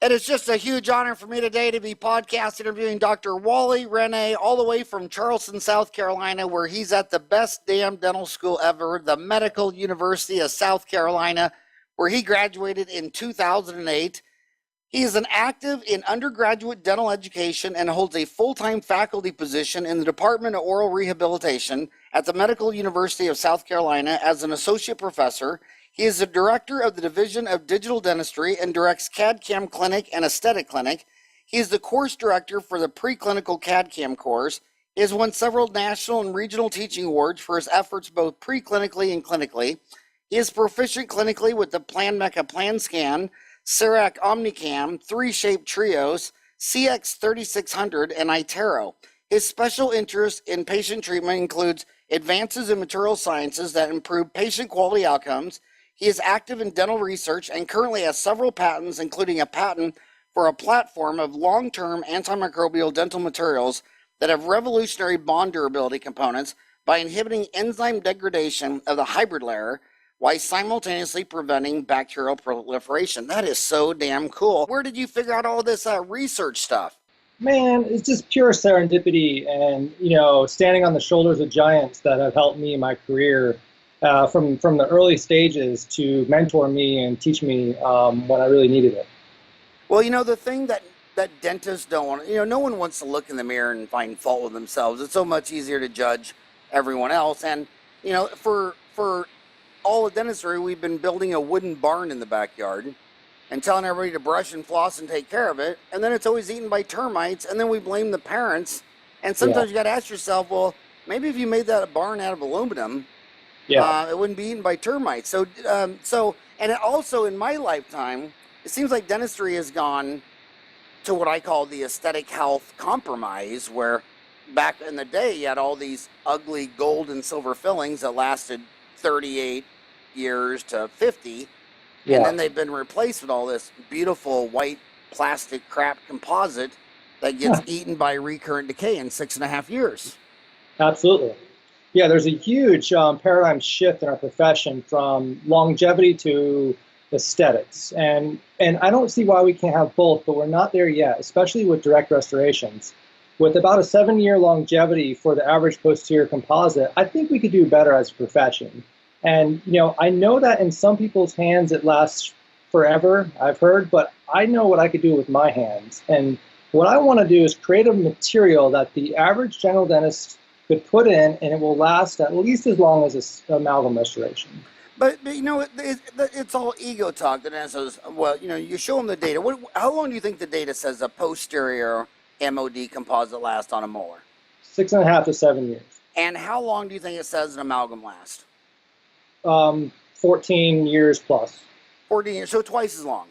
It is just a huge honor for me today to be podcast interviewing Dr. Wally Renne, all the way from Charleston, South Carolina, where he's at the best damn dental school ever, the Medical University of South Carolina, where he graduated in 2008. He is an active in undergraduate dental education and holds a full-time faculty position in the Department of Oral Rehabilitation at the Medical University of South Carolina as an associate professor. He is the director of the Division of Digital Dentistry and directs CAD/CAM Clinic and Esthetic Clinic. He is the course director for the preclinical CAD/CAM course. He has won several national and regional teaching awards for his efforts both preclinically and clinically. He is proficient clinically with the Planmeca Planscan, CEREC Omnicam, 3-shape trios, CX 3600, and iTero. His special interest in patient treatment includes advances in material sciences that improve patient quality outcomes. He is active in dental research and currently has several patents, including a patent for a platform of long-term antimicrobial dental materials that have revolutionary bond durability components by inhibiting enzyme degradation of the hybrid layer while simultaneously preventing bacterial proliferation. That is so damn cool. Where did you figure out all this research stuff? Man, it's just pure serendipity and, standing on the shoulders of giants that have helped me in my career. From the early stages to mentor me and teach me when I really needed it. Well, the thing that dentists don't want, no one wants to look in the mirror and find fault with themselves. It's so much easier to judge everyone else. And, for all of dentistry, we've been building a wooden barn in the backyard and telling everybody to brush and floss and take care of it. And then it's always eaten by termites. And then we blame the parents. And sometimes you got to ask yourself, well, maybe if you made that barn out of aluminum, it wouldn't be eaten by termites. So, and it also in my lifetime, it seems like dentistry has gone to what I call the aesthetic health compromise, where back in the day, you had all these ugly gold and silver fillings that lasted 38 years to 50. And then they've been replaced with all this beautiful white plastic crap composite that gets eaten by recurrent decay in 6.5 years. Absolutely. Yeah, there's a huge paradigm shift in our profession from longevity to aesthetics. And I don't see why we can't have both, but we're not there yet, especially with direct restorations. With about a 7-year longevity for the average posterior composite, I think we could do better as a profession. And, I know that in some people's hands it lasts forever, I've heard, but I know what I could do with my hands. And what I want to do is create a material that the average general dentist could put in, and it will last at least as long as amalgam restoration. But it's all ego talk. That says, well, you show them the data. How long do you think the data says a posterior MOD composite lasts on a molar? 6.5 to 7 years. And how long do you think it says an amalgam lasts? 14 years plus. 14 years, so twice as long.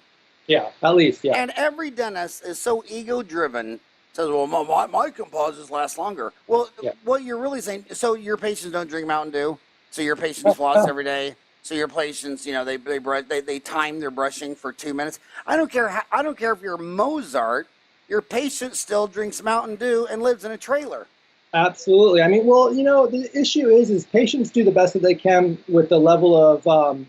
Yeah, at least, yeah. And every dentist is so ego-driven. Says, well, my composites last longer. Well, what you're really saying, so your patients don't drink Mountain Dew? So your patients floss every day? So your patients, they time their brushing for 2 minutes? I don't care if you're Mozart, your patient still drinks Mountain Dew and lives in a trailer. Absolutely. I mean, well, the issue is patients do the best that they can with the level of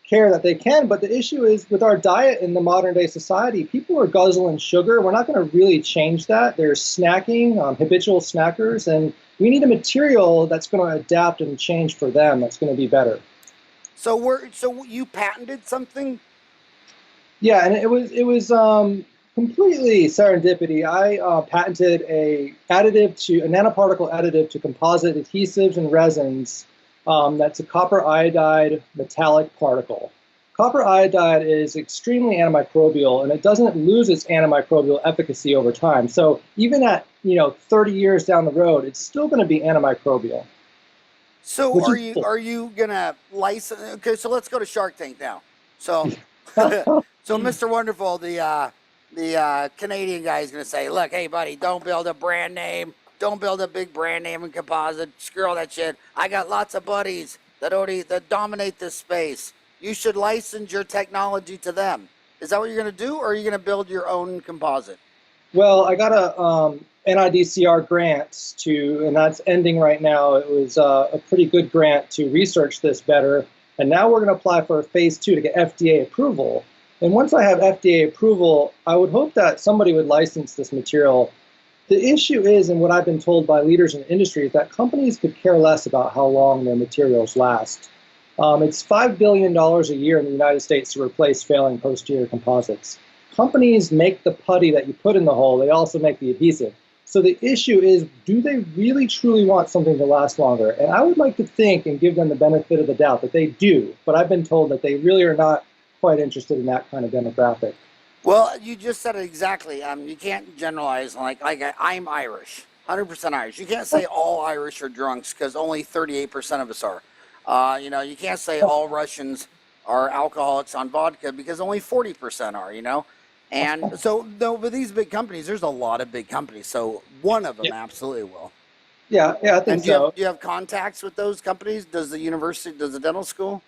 care that they can, but the issue is with our diet in the modern day society, people are guzzling sugar. We're not going to really change that. They're snacking, habitual snackers, and we need a material that's going to adapt and change for them. That's going to be better. So you patented something? Yeah, and it was completely serendipity. I patented a nanoparticle additive to composite adhesives and resins. That's a copper iodide metallic particle. Copper iodide is extremely antimicrobial, and it doesn't lose its antimicrobial efficacy over time. So even at 30 years down the road, it's still going to be antimicrobial. So are you gonna license? Okay, so let's go to Shark Tank now. So so Mr. Wonderful, the Canadian guy is gonna say, look, hey buddy, don't build a brand name. Don't build a big brand name in composite. Screw all that shit. I got lots of buddies that dominate this space. You should license your technology to them. Is that what you're going to do, or are you going to build your own composite? Well, I got a NIDCR grant and that's ending right now. It was a pretty good grant to research this better, and now we're going to apply for a phase 2 to get FDA approval. And once I have FDA approval, I would hope that somebody would license this material. The issue is, and what I've been told by leaders in the industry, is that companies could care less about how long their materials last. It's $5 billion a year in the United States to replace failing posterior composites. Companies make the putty that you put in the hole, they also make the adhesive. So the issue is, do they really truly want something to last longer? And I would like to think and give them the benefit of the doubt that they do, but I've been told that they really are not quite interested in that kind of demographic. Well, you just said it exactly. You can't generalize like I'm Irish, 100% Irish. You can't say all Irish are drunks because only 38% of us are. You know, you can't say all Russians are alcoholics on vodka because only 40% are, you know. And so, though, with these big companies, there's a lot of big companies. So one of them absolutely will. Yeah, I think and so. Do you have contacts with those companies? Does the university, does the dental school?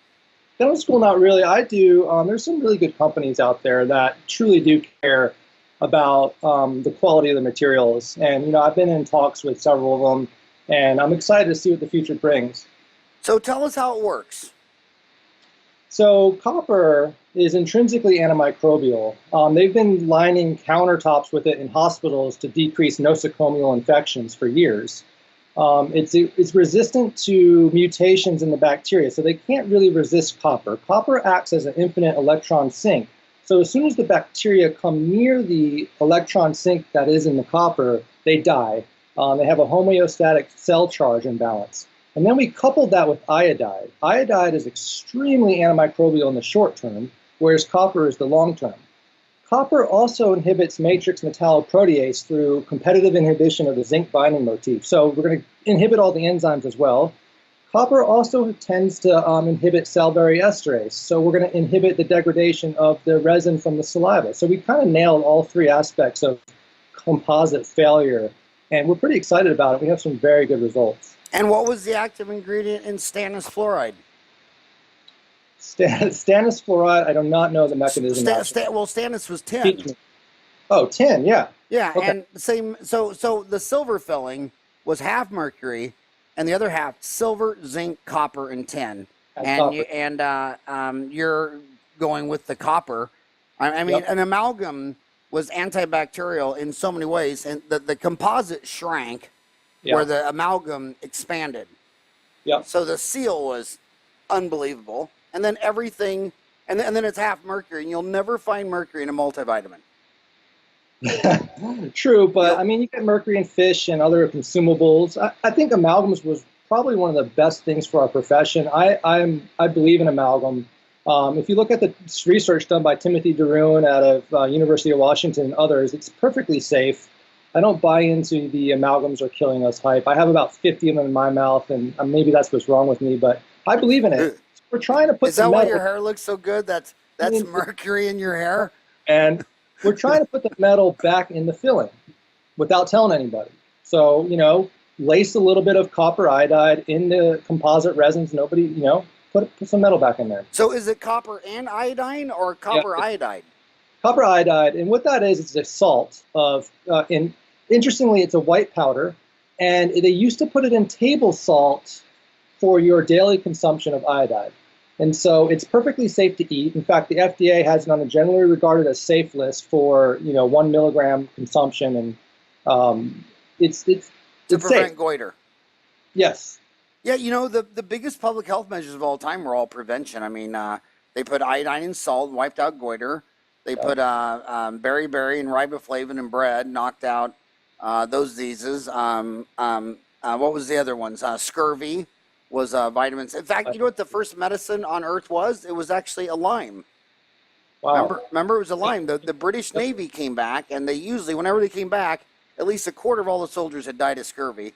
Dental school, not really. I do. There's some really good companies out there that truly do care about the quality of the materials. And, you know, I've been in talks with several of them, and I'm excited to see what the future brings. So tell us how it works. So copper is intrinsically antimicrobial. They've been lining countertops with it in hospitals to decrease nosocomial infections for years. It's resistant to mutations in the bacteria, so they can't really resist copper. Copper acts as an infinite electron sink. So as soon as the bacteria come near the electron sink that is in the copper, they die. They have a homeostatic cell charge imbalance. And then we coupled that with iodide. Iodide is extremely antimicrobial in the short term, whereas copper is the long term. Copper also inhibits matrix metalloprotease through competitive inhibition of the zinc binding motif. So we're going to inhibit all the enzymes as well. Copper also tends to inhibit salivary esterase. So we're going to inhibit the degradation of the resin from the saliva. So we kind of nailed all three aspects of composite failure. And we're pretty excited about it. We have some very good results. And what was the active ingredient in stannous fluoride? Stannous fluoride, I do not know the mechanism. Well, stannous was tin. Oh, tin, yeah. Yeah, okay. And same. So the silver filling was half mercury, and the other half silver, zinc, copper, and tin. You're going with the copper. I mean, an amalgam was antibacterial in so many ways, and the composite shrank where the amalgam expanded. Yeah. So the seal was unbelievable. And then everything, and then it's half mercury, and you'll never find mercury in a multivitamin. True, but I mean, you get mercury in fish and other consumables. I think amalgams was probably one of the best things for our profession. I believe in amalgam. If you look at the research done by Timothy Darun out of University of Washington and others, it's perfectly safe. I don't buy into the amalgams are killing us hype. I have about 50 of them in my mouth, and maybe that's what's wrong with me, but I believe in it. We're trying to put. Is that why your hair looks so good? That's mercury in your hair? And we're trying to put the metal back in the filling without telling anybody. So, you know, lace a little bit of copper iodide in the composite resins. Nobody, you know, put some metal back in there. So is it copper and iodine or copper iodide? Copper iodide, and what that is, it's a salt of, interestingly, it's a white powder, and they used to put it in table salt for your daily consumption of iodide. And so it's perfectly safe to eat. In fact, the FDA has it on the generally regarded as safe list for, you know, 1 milligram consumption, and it's to prevent safe. goiter. Yes. Yeah, you know, the biggest public health measures of all time were all prevention. I mean, they put iodine in salt and wiped out goiter. They put beriberi and riboflavin in bread, knocked out those diseases. What was the other ones? Scurvy was vitamins. In fact, you know what the first medicine on Earth was? It was actually a lime. Wow. Remember it was a lime. The British Navy came back, and they usually, whenever they came back, at least a quarter of all the soldiers had died of scurvy.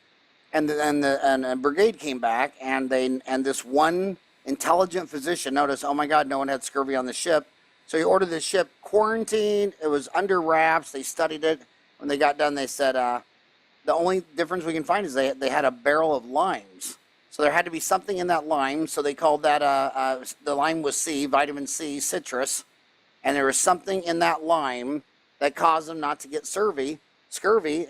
And the brigade came back, and this one intelligent physician noticed, oh my God, no one had scurvy on the ship. So he ordered the ship quarantined. It was under wraps. They studied it. When they got done, they said, the only difference we can find is they had a barrel of limes. So there had to be something in that lime. So they called that, the lime was C, vitamin C, citrus. And there was something in that lime that caused them not to get scurvy.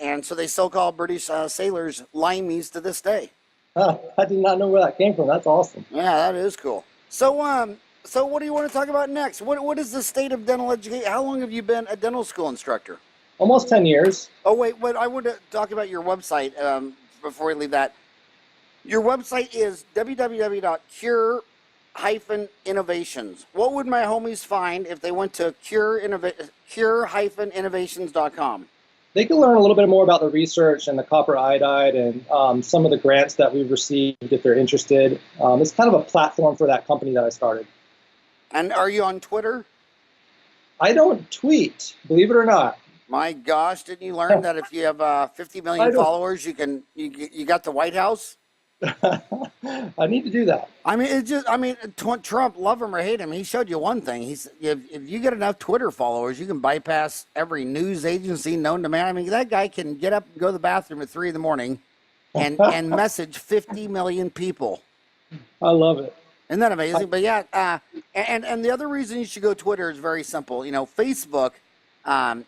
And so they still call British sailors limeys to this day. I did not know where that came from. That's awesome. Yeah, that is cool. So So what do you want to talk about next? What is the state of dental education? How long have you been a dental school instructor? Almost 10 years. Oh, wait, I want to talk about your website before we leave that. Your website is www.cure-innovations. What would my homies find if they went to cure-innovations.com? They can learn a little bit more about the research and the copper iodide and some of the grants that we've received if they're interested. It's kind of a platform for that company that I started. And are you on Twitter? I don't tweet, believe it or not. My gosh, didn't you learn that if you have 50 million followers, you got the White House? I need to do that. I mean, Trump, love him or hate him, he showed you one thing. If you get enough Twitter followers, you can bypass every news agency known to man. I mean, that guy can get up and go to the bathroom at 3 in the morning and message 50 million people. I love it. Isn't that amazing? But yeah, and the other reason you should go Twitter is very simple. You know, Facebook,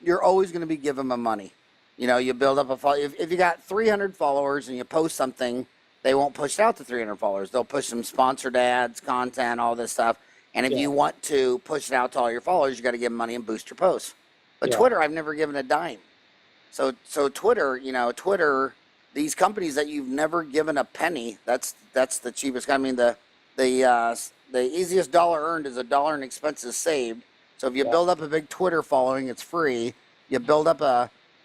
you're always going to be giving them money. You know, you build up a follow. If you got 300 followers and you post something, they won't push it out to 300 followers. They'll push some sponsored ads, content, all this stuff. And if you want to push it out to all your followers, you got to give them money and boost your posts. But Twitter, I've never given a dime. So Twitter, Twitter, these companies that you've never given a penny, that's the cheapest. I mean, the easiest dollar earned is $1 in expenses saved. So if you build up a big Twitter following, it's free. You build up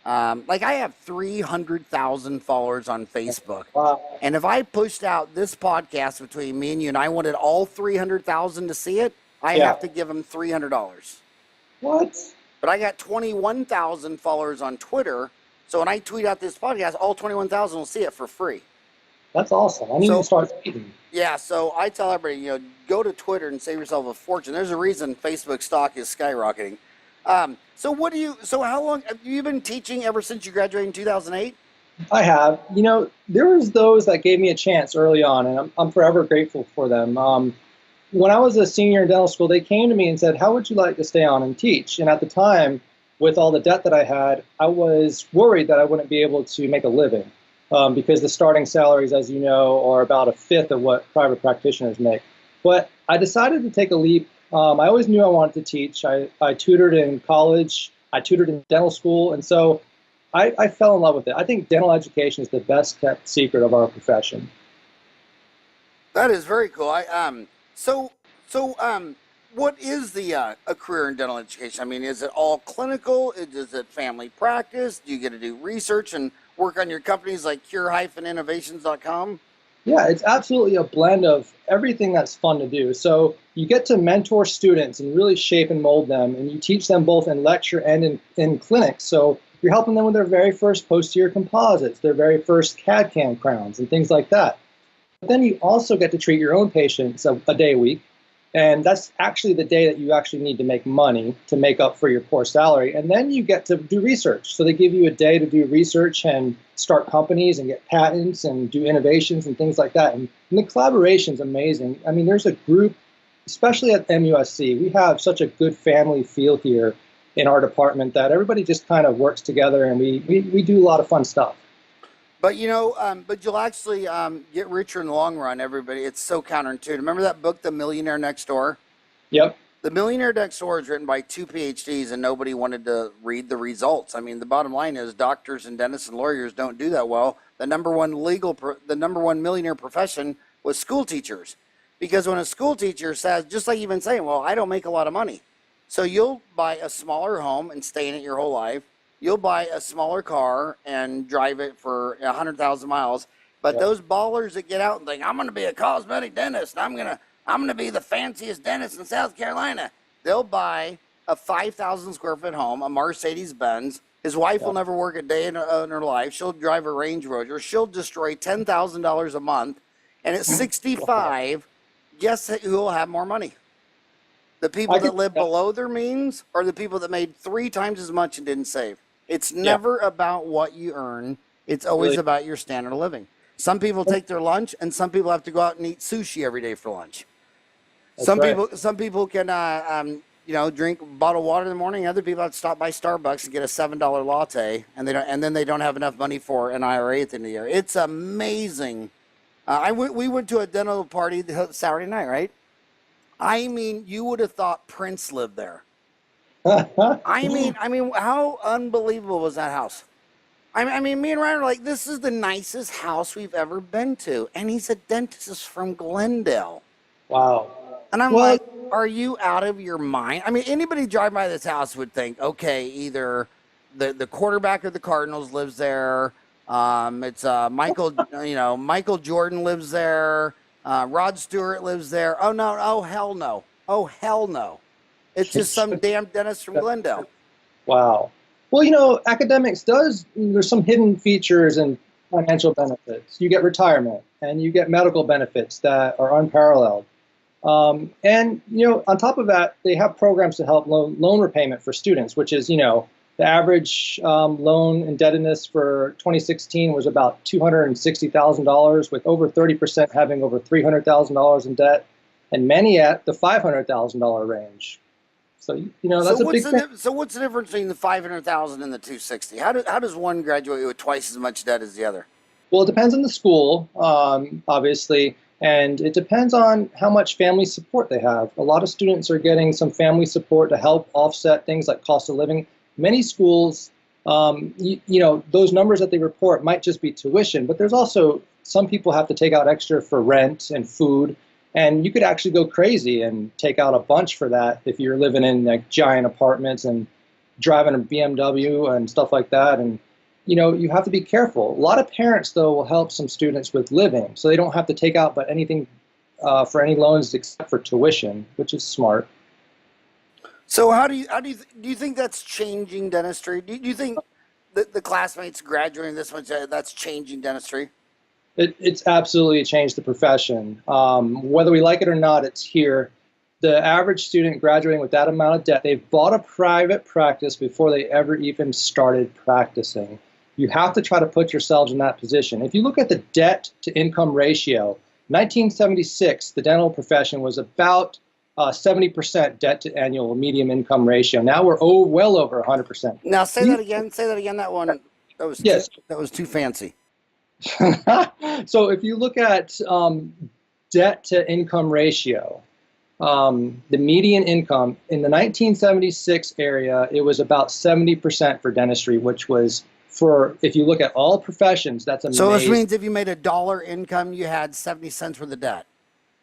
like I have 300,000 followers on Facebook. Wow. And if I pushed out this podcast between me and you and I wanted all 300,000 to see it, I have to give them $300. What? But I got 21,000 followers on Twitter. So when I tweet out this podcast, all 21,000 will see it for free. That's awesome. I need to start tweeting. Yeah, so I tell everybody, go to Twitter and save yourself a fortune. There's a reason Facebook stock is skyrocketing. So how long have you been teaching ever since you graduated in 2008? I have. There was those that gave me a chance early on, and I'm forever grateful for them. When I was a senior in dental school, they came to me and said, how would you like to stay on and teach? And at the time, with all the debt that I had, I was worried that I wouldn't be able to make a living because the starting salaries, as you know, are about a fifth of what private practitioners make. But I decided to take a leap. I always knew I wanted to teach. I tutored in college. I tutored in dental school. And so I fell in love with it. I think dental education is the best kept secret of our profession. That is very cool. What is a career in dental education? I mean, is it all clinical? Is it family practice? Do you get to do research and work on your companies like cure-innovations.com? Yeah, it's absolutely a blend of everything that's fun to do. So you get to mentor students and really shape and mold them, and you teach them both in lecture and in clinics. So you're helping them with their very first posterior composites, their very first CAD/CAM crowns, and things like that. But then you also get to treat your own patients a day a week, and that's actually the day that you actually need to make money to make up for your poor salary. And then you get to do research. So they give you a day to do research and start companies and get patents and do innovations and things like that. And the collaboration is amazing. I mean, there's a group, especially at MUSC, we have such a good family feel here in our department that everybody just kind of works together, and we do a lot of fun stuff. But but you'll actually get richer in the long run, everybody. It's so counterintuitive. Remember that book, The Millionaire Next Door? Yep. The Millionaire Next Door is written by 2 PhDs, and nobody wanted to read the results. I mean, the bottom line is doctors and dentists and lawyers don't do that well. The number one millionaire profession was school teachers. Because when a school teacher says, just like you've been saying, well, I don't make a lot of money. So you'll buy a smaller home and stay in it your whole life. You'll buy a smaller car and drive it for 100,000 miles. But those ballers that get out and think, I'm going to be a cosmetic dentist, I'm going to be the fanciest dentist in South Carolina. They'll buy a 5,000 square foot home, a Mercedes Benz. His wife will never work a day in her life. She'll drive a Range Rover. She'll destroy $10,000 a month. And at 65, guess who will have more money? The people that live below their means, or the people that made 3 times as much and didn't save. It's never about what you earn. It's always about your standard of living. Some people take their lunch, and some people have to go out and eat sushi every day for lunch. Some people can drink a bottle of water in the morning. Other people have to stop by Starbucks and get a $7 latte, and then they don't have enough money for an IRA at the end of the year. It's amazing. We went to a dental party Saturday night, right? I mean, you would have thought Prince lived there. I mean, how unbelievable was that house? I mean, me and Ryan are like, this is the nicest house we've ever been to, and he's a dentist from Glendale. Wow. And I'm Well, like, are you out of your mind? I mean, anybody driving by this house would think, okay, either the quarterback of the Cardinals lives there, it's Michael, Michael Jordan lives there, Rod Stewart lives there. Oh no, oh hell no, oh hell no. It's just some damn dentist from Glendale. wow. Well, academics there's some hidden features and financial benefits. You get retirement and you get medical benefits that are unparalleled. And, on top of that, they have programs to help loan repayment for students, which is, the average loan indebtedness for 2016 was about $260,000, with over 30% having over $300,000 in debt, and many at the $500,000 range. So, that's a big thing. So what's the difference between the 500,000 and the 260? How does one graduate with twice as much debt as the other? Well, it depends on the school, obviously, and it depends on how much family support they have. A lot of students are getting some family support to help offset things like cost of living. Many schools, those numbers that they report might just be tuition, but there's also some people have to take out extra for rent and food. And you could actually go crazy and take out a bunch for that if you're living in like giant apartments and driving a BMW and stuff like that. And, you have to be careful. A lot of parents, though, will help some students with living, so they don't have to take out but anything for any loans except for tuition, which is smart. So do you think that's changing dentistry? Do you think the classmates graduating this much, that's changing dentistry? It's absolutely changed the profession. Whether we like it or not, it's here. The average student graduating with that amount of debt, they've bought a private practice before they ever even started practicing. You have to try to put yourselves in that position. If you look at the debt to income ratio, 1976, the dental profession was about 70% debt to annual median income ratio. Now we're well over 100%. Now say that again. Say that again. That one. That was yes. That was too fancy. So if you look at debt to income ratio, the median income in the 1976 area, it was about 70% for dentistry, which was if you look at all professions, that's amazing. So this means if you made $1 income, you had 70 cents worth of debt.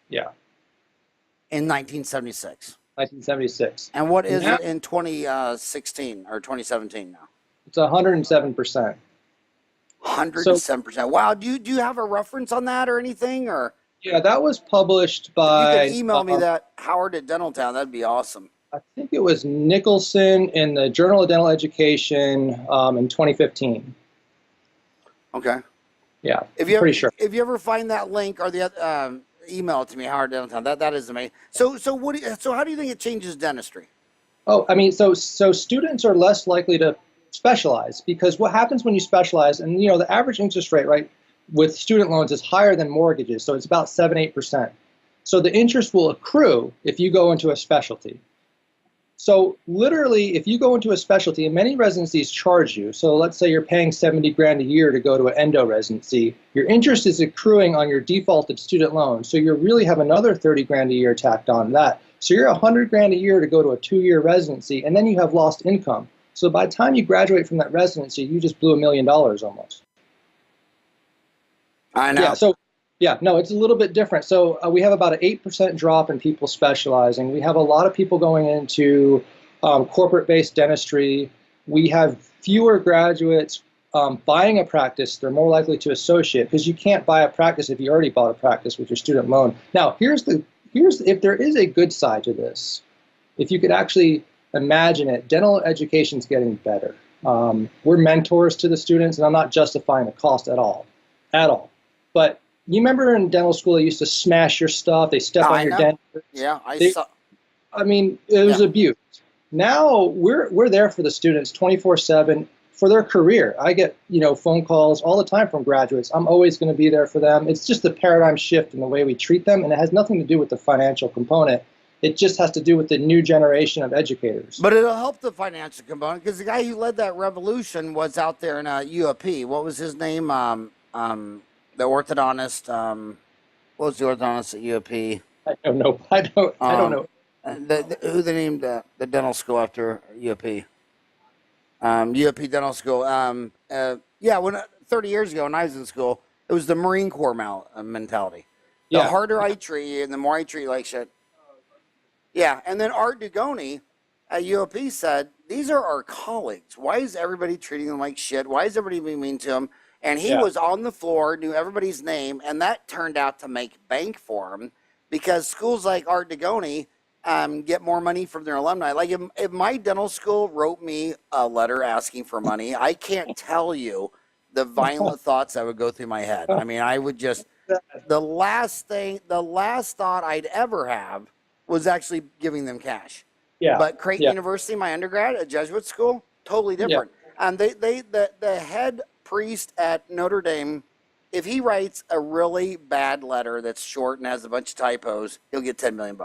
Yeah. In 1976. 1976. And what is it in 2016 or 2017 now? It's 107%. 107%. Wow. Do you have a reference on that or anything? Or yeah, that was published by. You can email me that, Howard at Dentaltown. That'd be awesome. I think it was Nicholson in the Journal of Dental Education in 2015. Okay. Yeah, pretty sure. If you ever find that link or the email it to me, Howard Dentaltown. That is amazing. So how do you think it changes dentistry? Oh, I mean, so students are less likely to specialize, because what happens when you specialize, and the average interest rate, right, with student loans is higher than mortgages, so it's about 7-8%. So the interest will accrue if you go into a specialty. So literally, if you go into a specialty, and many residencies charge you, so let's say you're paying 70 grand a year to go to an endo residency, your interest is accruing on your defaulted student loan, so you really have another 30 grand a year tacked on that. So you're 100 grand a year to go to a 2-year residency, and then you have lost income. So by the time you graduate from that residency, you just blew $1 million almost. I know. No, it's a little bit different. So we have about an 8% drop in people specializing. We have a lot of people going into corporate-based dentistry. We have fewer graduates buying a practice. They're more likely to associate, because you can't buy a practice if you already bought a practice with your student loan. Now, here's if there is a good side to this. If you could actually imagine it, dental education's getting better. We're mentors to the students, and I'm not justifying the cost at all. But you remember in dental school, they used to smash your stuff. They step on your dentures. Yeah, I mean, it was abuse. Now we're there for the students 24/7 for their career. I get phone calls all the time from graduates. I'm always going to be there for them. It's just a paradigm shift in the way we treat them, and it has nothing to do with the financial component. It just has to do with the new generation of educators. But it'll help the financial component, because the guy who led that revolution was out there in UAP. What was his name? The orthodontist, what was the orthodontist at UAP? I don't know. I don't know. Who they named the dental school after UOP? UOP Dental School. Yeah, 30 years ago when I was in school, it was the Marine Corps mentality. The Yeah. harder I treat you and the more I treat you like shit. Yeah, and then Art Dugoni at UOP said, these are our colleagues. Why is everybody treating them like shit? Why is everybody being mean to them? And he Yeah. was on the floor, knew everybody's name, and that turned out to make bank for him because schools like Art Dugoni get more money from their alumni. Like if my dental school wrote me a letter asking for money, I can't tell you the violent thoughts that would go through my head. I mean, I would just, the last thought I'd ever have was actually giving them cash. Yeah. But Creighton Yeah. University, my undergrad, a Jesuit school, totally different. And the head priest at Notre Dame, if he writes a really bad letter that's short and has a bunch of typos, he'll get $10 million.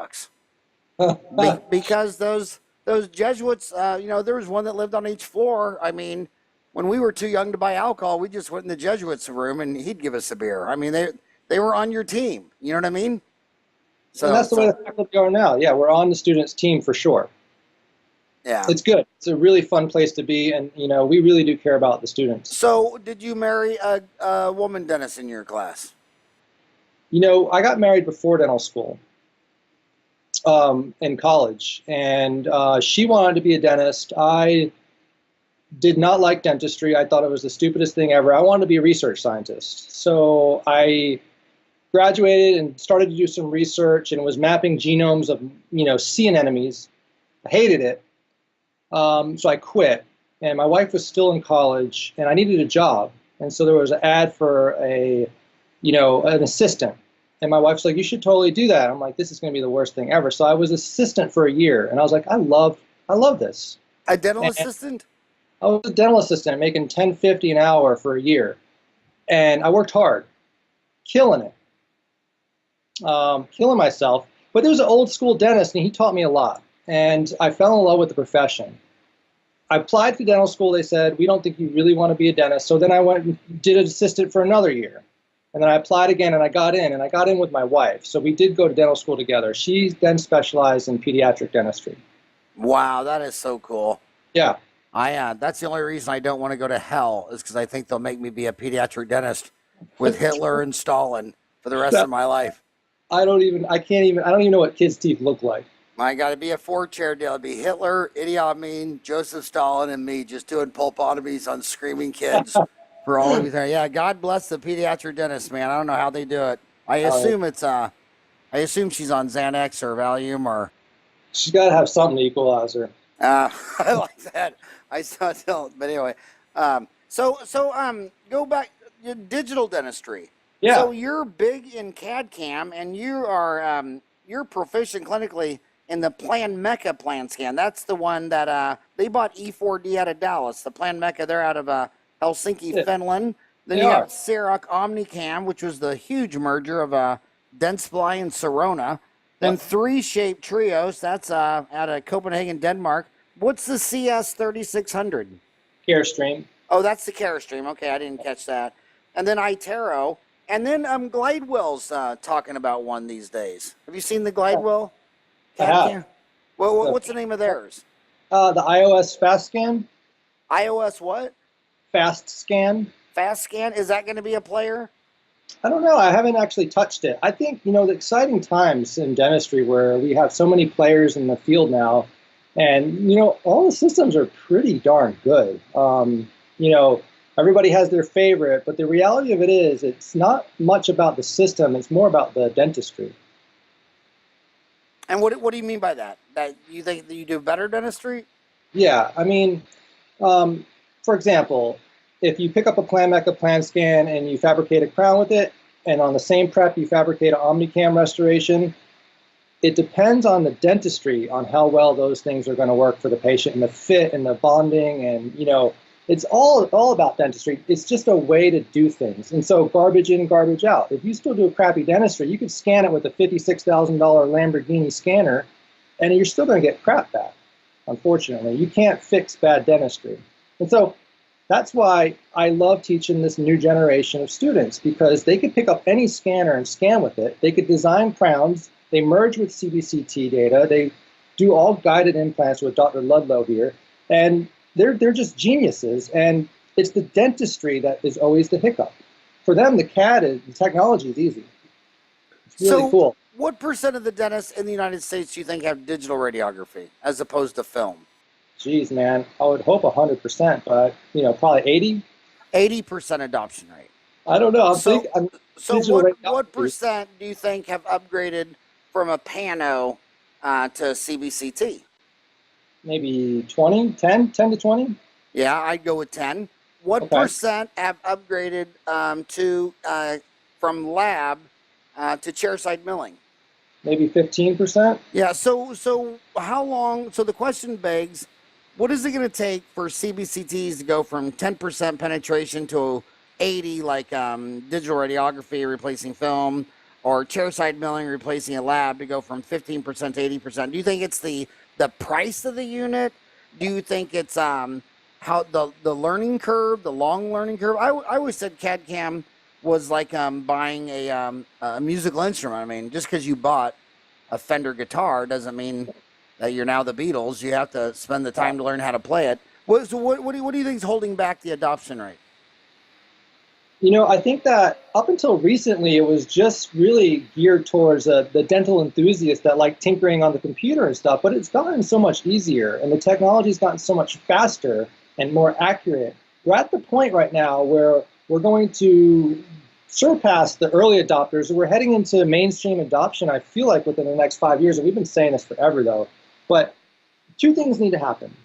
Because those Jesuits, there was one that lived on each floor. I mean, when we were too young to buy alcohol, we just went in the Jesuits' room and he'd give us a beer. I mean, they were on your team. You know what I mean? So and that's the way the faculty are now. Yeah, we're on the students' team for sure. Yeah, it's good. It's a really fun place to be, and we really do care about the students. So, did you marry a woman dentist in your class? I got married before dental school. In college, and she wanted to be a dentist. I did not like dentistry. I thought it was the stupidest thing ever. I wanted to be a research scientist. So I graduated and started to do some research and was mapping genomes of sea anemones. I hated it. So I quit, and my wife was still in college, and I needed a job. And so there was an ad for an assistant. And my wife's like, you should totally do that. I'm like, this is going to be the worst thing ever. So I was assistant for a year, and I was like, I love this. A dental assistant? I was a dental assistant making $10.50 an hour for a year. And I worked hard, killing it, killing myself. But there was an old school dentist, and he taught me a lot. And I fell in love with the profession. I applied to dental school. They said, we don't think you really want to be a dentist. So then I went and did an assistant for another year. And then I applied again, and I got in with my wife. So we did go to dental school together. She then specialized in pediatric dentistry. Wow, that is so cool. Yeah. That's the only reason I don't want to go to hell is because I think they'll make me be a pediatric dentist with Hitler and Stalin for the rest of my life. I don't even know what kids' teeth look like. I got to be a 4-chair deal. It'd be Hitler, Idi Amin, Joseph Stalin, and me just doing pulpotomies on screaming kids. For all of you there. Yeah, God bless the pediatric dentist, man. I don't know how they do it. I assume I assume she's on Xanax or Valium or. She's got to have something to equalize her. I like that. I still don't. But anyway, go back digital dentistry. Yeah. So you're big in CAD/CAM, and you're proficient clinically in the Planmeca Planscan. That's the one that they bought E4D out of Dallas. The Planmecca, they're out of Helsinki, Finland. Then you have CEREC Omnicam, which was the huge merger of Dentsply and Sirona. Then 3Shape Trios, that's out of Copenhagen, Denmark. What's the CS3600? Carestream. Oh, that's the Carestream. Okay, I didn't catch that. And then iTero. And then Glidewell's talking about one these days. Have you seen the Glidewell? I have. Well, what's the name of theirs? The iOS Fast Scan. iOS what? Fast Scan. Fast Scan? Is that going to be a player? I don't know. I haven't actually touched it. I think, the exciting times in dentistry where we have so many players in the field now, and, all the systems are pretty darn good. Everybody has their favorite, but the reality of it is it's not much about the system. It's more about the dentistry. And what do you mean by that? That you think that you do better dentistry? Yeah. I mean, for example, if you pick up a Planmeca Planscan and you fabricate a crown with it, and on the same prep you fabricate an Omnicam restoration, it depends on the dentistry on how well those things are going to work for the patient and the fit and the bonding, and it's all about dentistry. It's just a way to do things. And so garbage in, garbage out. If you still do a crappy dentistry, you could scan it with a $56,000 Lamborghini scanner, and you're still going to get crap back. Unfortunately, you can't fix bad dentistry. And so that's why I love teaching this new generation of students, because they could pick up any scanner and scan with it. They could design crowns They merge with CBCT data. They do all guided implants with Dr. Ludlow here, and they're just geniuses. And it's the dentistry that is always the hiccup. For them, the technology is easy. It's really cool. What percent of the dentists in the United States do you think have digital radiography as opposed to film? Geez, man, I would hope 100%, but probably 80. 80% adoption rate. I don't know. So what percent do you think have upgraded from a Pano to CBCT? Maybe 20, 10 to 20? Yeah, I'd go with 10. What percent have upgraded from lab to chairside milling? Maybe 15%. Yeah, so how long, so the question begs, what is it going to take for CBCTs to go from 10% penetration to 80, like digital radiography replacing film, or chairside milling replacing a lab, to go from 15% to 80%? Do you think it's the price of the unit? Do you think it's how the learning curve, the long learning curve? I always said CAD/CAM was like buying a musical instrument. I mean, just because you bought a Fender guitar doesn't mean that you're now the Beatles. You have to spend the time to learn how to play it. So what do you think is holding back the adoption rate? I think that up until recently, it was just really geared towards the dental enthusiasts that like tinkering on the computer and stuff, but it's gotten so much easier, and the technology's gotten so much faster and more accurate. We're at the point right now where we're going to surpass the early adopters, and we're heading into mainstream adoption, I feel like, within the next 5 years, and we've been saying this forever, though. But two things need to happen.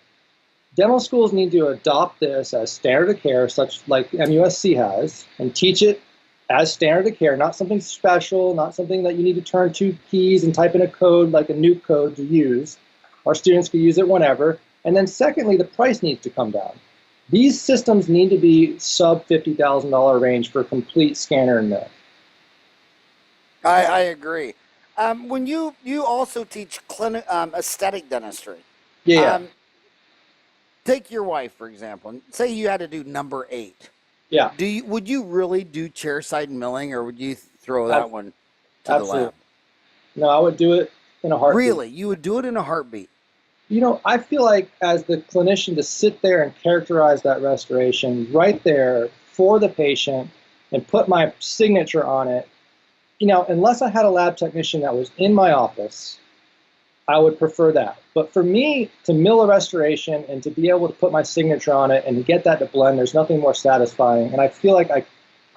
Dental schools need to adopt this as standard of care, such like MUSC has, and teach it as standard of care, not something special, not something that you need to turn 2 keys and type in a code like a new code to use. Our students can use it whenever. And then secondly, the price needs to come down. These systems need to be sub $50,000 range for complete scanner and mill. I agree. When you also teach aesthetic dentistry. Yeah. Take your wife, for example. Say you had to do number 8. Yeah. Would you really do chairside milling, or would you throw that one to the lab? No, I would do it in a heartbeat. Really? You would do it in a heartbeat? I feel like as the clinician to sit there and characterize that restoration right there for the patient and put my signature on it, unless I had a lab technician that was in my office, I would prefer that. But for me to mill a restoration and to be able to put my signature on it and to get that to blend, there's nothing more satisfying. And I feel like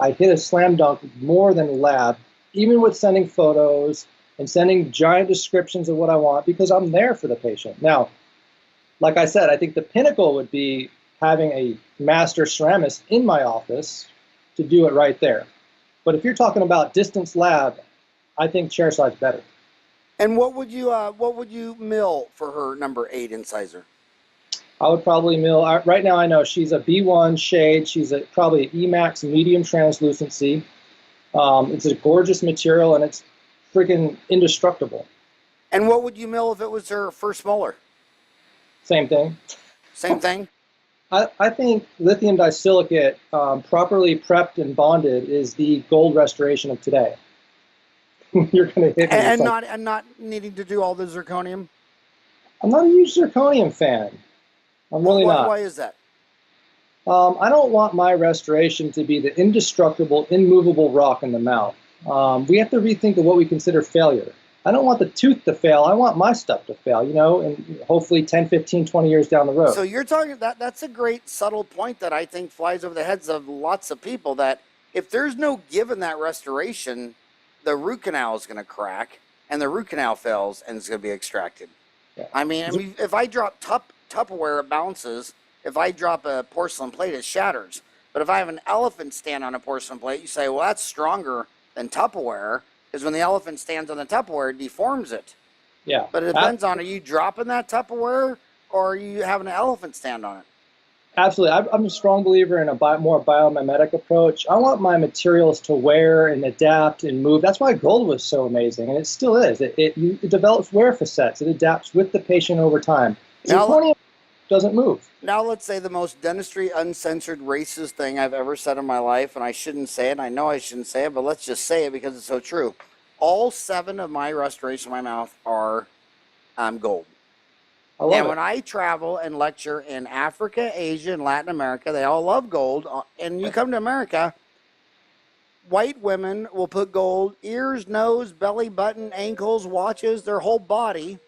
I hit a slam dunk more than lab, even with sending photos and sending giant descriptions of what I want, because I'm there for the patient. Now, like I said, I think the pinnacle would be having a master ceramist in my office to do it right there. But if you're talking about distance lab, I think chairside's better. And what would you mill for her number 8 incisor? I would probably mill, right now I know she's a B1 shade, she's probably an Emax medium translucency. It's a gorgeous material and it's freaking indestructible. And what would you mill if it was her first molar? Same thing. Same thing? I think lithium disilicate, properly prepped and bonded, is the gold restoration of today. You're going to hit me. And not needing to do all the zirconium? I'm not a huge zirconium fan. I'm really not. Why is that? I don't want my restoration to be the indestructible, immovable rock in the mouth. We have to rethink of what we consider failure. I don't want the tooth to fail. I want my stuff to fail, and hopefully 10, 15, 20 years down the road. So you're talking that's a great subtle point that I think flies over the heads of lots of people, that if there's no give in that restoration, the root canal is going to crack, and the root canal fails, and it's going to be extracted. Yeah. I mean, if I drop Tupperware, it bounces. If I drop a porcelain plate, it shatters. But if I have an elephant stand on a porcelain plate, you say, well, that's stronger than Tupperware, because when the elephant stands on the Tupperware, it deforms it. Yeah. But it depends on, are you dropping that Tupperware, or are you having an elephant stand on it? Absolutely. I'm a strong believer in a more biomimetic approach. I want my materials to wear and adapt and move. That's why gold was so amazing, and it still is. It develops wear facets. It adapts with the patient over time. Zirconium doesn't move. Now let's say the most dentistry uncensored racist thing I've ever said in my life, and I shouldn't say it. I know I shouldn't say it, but let's just say it because it's so true. all 7 of my restorations of my mouth are gold. I love And it. when I travel and lecture in Africa, Asia, and Latin America, they all love gold. And you come to America, white women will put gold, ears, nose, belly button, ankles, watches, their whole body,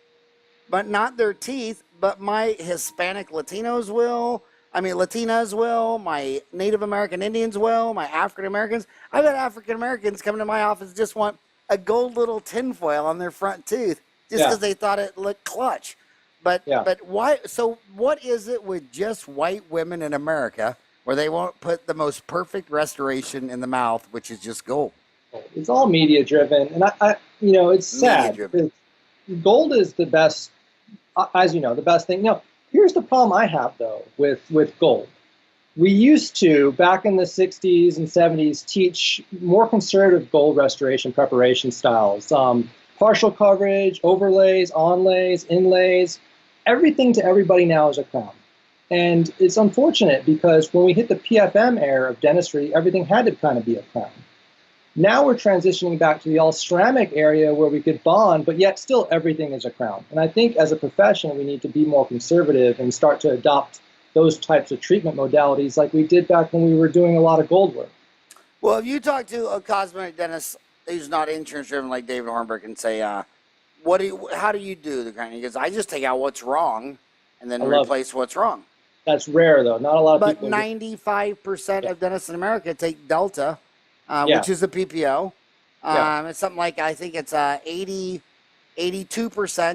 but not their teeth. But my Hispanic Latinas will. Latinas will. My Native American Indians will. My African Americans. I've had African Americans come to my office just want a gold little tinfoil on their front tooth just because they thought it looked clutch. But why? So what is it with just white women in America where they won't put the most perfect restoration in the mouth, which is just gold? It's all media driven, and I it's sad because gold is the best, as you know, the best thing. Now, here's the problem I have though with gold. We used to, back in the 60s and 70s, teach more conservative gold restoration preparation styles. Partial coverage, overlays, onlays, inlays, everything to everybody now is a crown. And it's unfortunate because when we hit the PFM era of dentistry, everything had to kind of be a crown. Now we're transitioning back to the all ceramic area where we could bond, but yet still everything is a crown. And I think as a profession, we need to be more conservative and start to adopt those types of treatment modalities like we did back when we were doing a lot of gold work. Well, if you talk to a cosmetic dentist who's not insurance driven like David Hornberg and say, how do you do the crown? He goes, I just take out what's wrong and then replace what's wrong. That's rare though. Not a lot of people. But 95% of dentists in America take Delta, which is the PPO. It's something like, I think it's 82%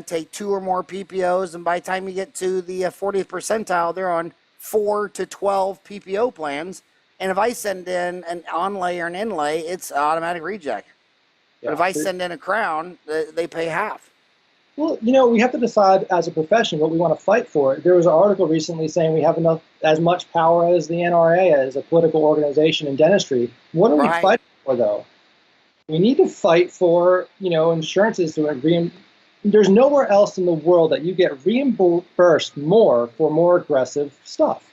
take 2 or more PPOs. And by the time you get to the 40th percentile, they're on 4 to 12 PPO plans. And if I send in an onlay or an inlay, it's automatic reject. But if I send in a crown, they pay half. Well, we have to decide as a profession what we want to fight for. There was an article recently saying we have as much power as the NRA, as a political organization in dentistry. What are we fighting for, though? We need to fight for, insurances to there's nowhere else in the world that you get reimbursed more for more aggressive stuff.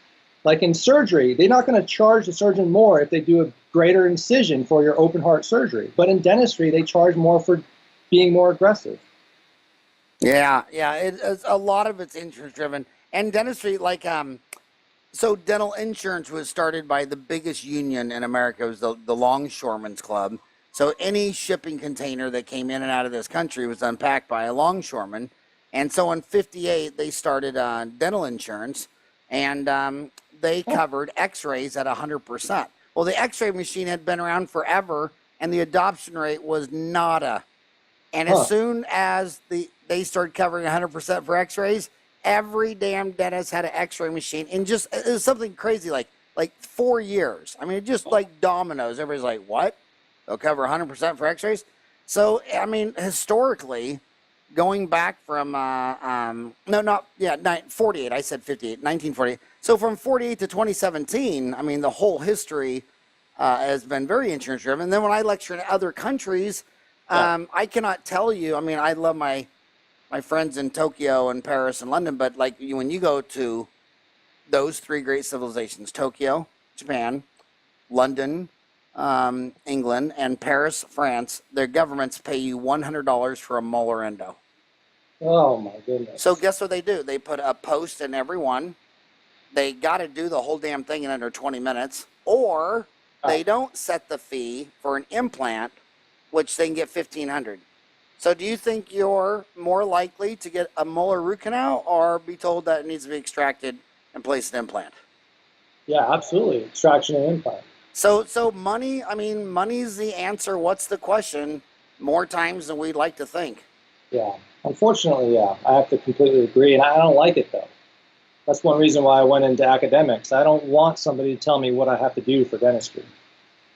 Like in surgery, they're not going to charge the surgeon more if they do a greater incision for your open heart surgery. But in dentistry, they charge more for being more aggressive. Yeah, it's a lot of it's insurance driven. And dentistry, so dental insurance was started by the biggest union in America. It was the Longshoremen's Club. So any shipping container that came in and out of this country was unpacked by a longshoreman. And so in 58, they started dental insurance, and they covered X-rays at 100%. Well, the X-ray machine had been around forever, and the adoption rate was nada. And as soon as they started covering 100% for X-rays, every damn dentist had an X-ray machine. And it was something crazy, like 4 years. It just like dominoes. Everybody's like, what? They'll cover 100% for X-rays? So, historically, going back from, 48, I said 58, 1948. So from 48 to 2017, the whole history has been very insurance driven. And then when I lecture in other countries, I cannot tell you, I love my friends in Tokyo and Paris and London, but when you go to those 3 great civilizations, Tokyo, Japan, London, England, and Paris, France, their governments pay you $100 for a molar endo. Oh my goodness. So guess what they do? They put a post in every one. They got to do the whole damn thing in under 20 minutes, or they don't set the fee for an implant, which they can get $1,500. So do you think you're more likely to get a molar root canal or be told that it needs to be extracted and place an implant? Yeah, absolutely. Extraction and implant. So money, money's the answer. What's the question? More times than we'd like to think. Yeah. Unfortunately, yeah. I have to completely agree, and I don't like it, though. That's one reason why I went into academics. I don't want somebody to tell me what I have to do for dentistry.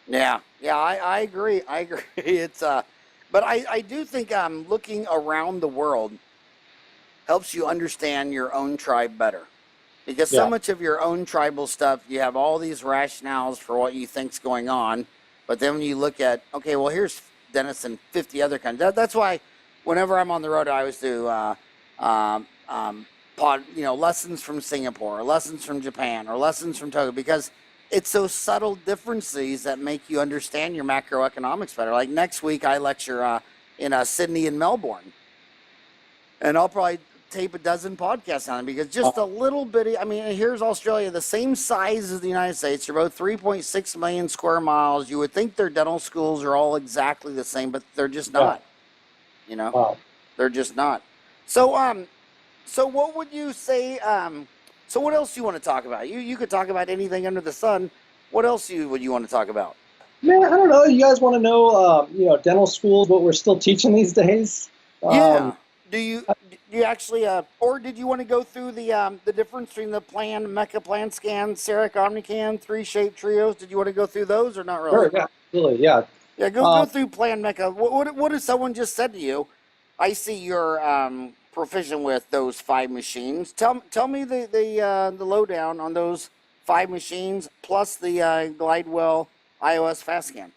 Yeah, I agree. It's but I do think looking around the world helps you understand your own tribe better, because so much of your own tribal stuff, you have all these rationales for what you think's going on, but then when you look at, okay, well, here's dentists in 50 other countries. That's why whenever I'm on the road, I always do lessons from Singapore, or lessons from Japan, or lessons from Tokyo, because it's those subtle differences that make you understand your macroeconomics better. Like next week, I lecture in Sydney and Melbourne. And I'll probably tape a dozen podcasts on it because just a little bitty, I mean, here's Australia, the same size as the United States. They're both 3.6 million square miles. You would think their dental schools are all exactly the same, but they're just not. You know, they're just not. So, so what would you say? So what else do you want to talk about? You could talk about anything under the sun. What else would you want to talk about? Man, I don't know. You guys want to know, dental schools, what we're still teaching these days? Yeah. Do you actually, or did you want to go through the difference between the Planmeca Planscan, CEREC Omnicam, 3-shape trios? Did you want to go through those or not really? Sure, yeah, absolutely, yeah. Yeah, go through Planmeca. What if someone just said to you, I see you're proficient with those 5 machines. Tell me the lowdown on those 5 machines plus the Glidewell iOS Fast Scan.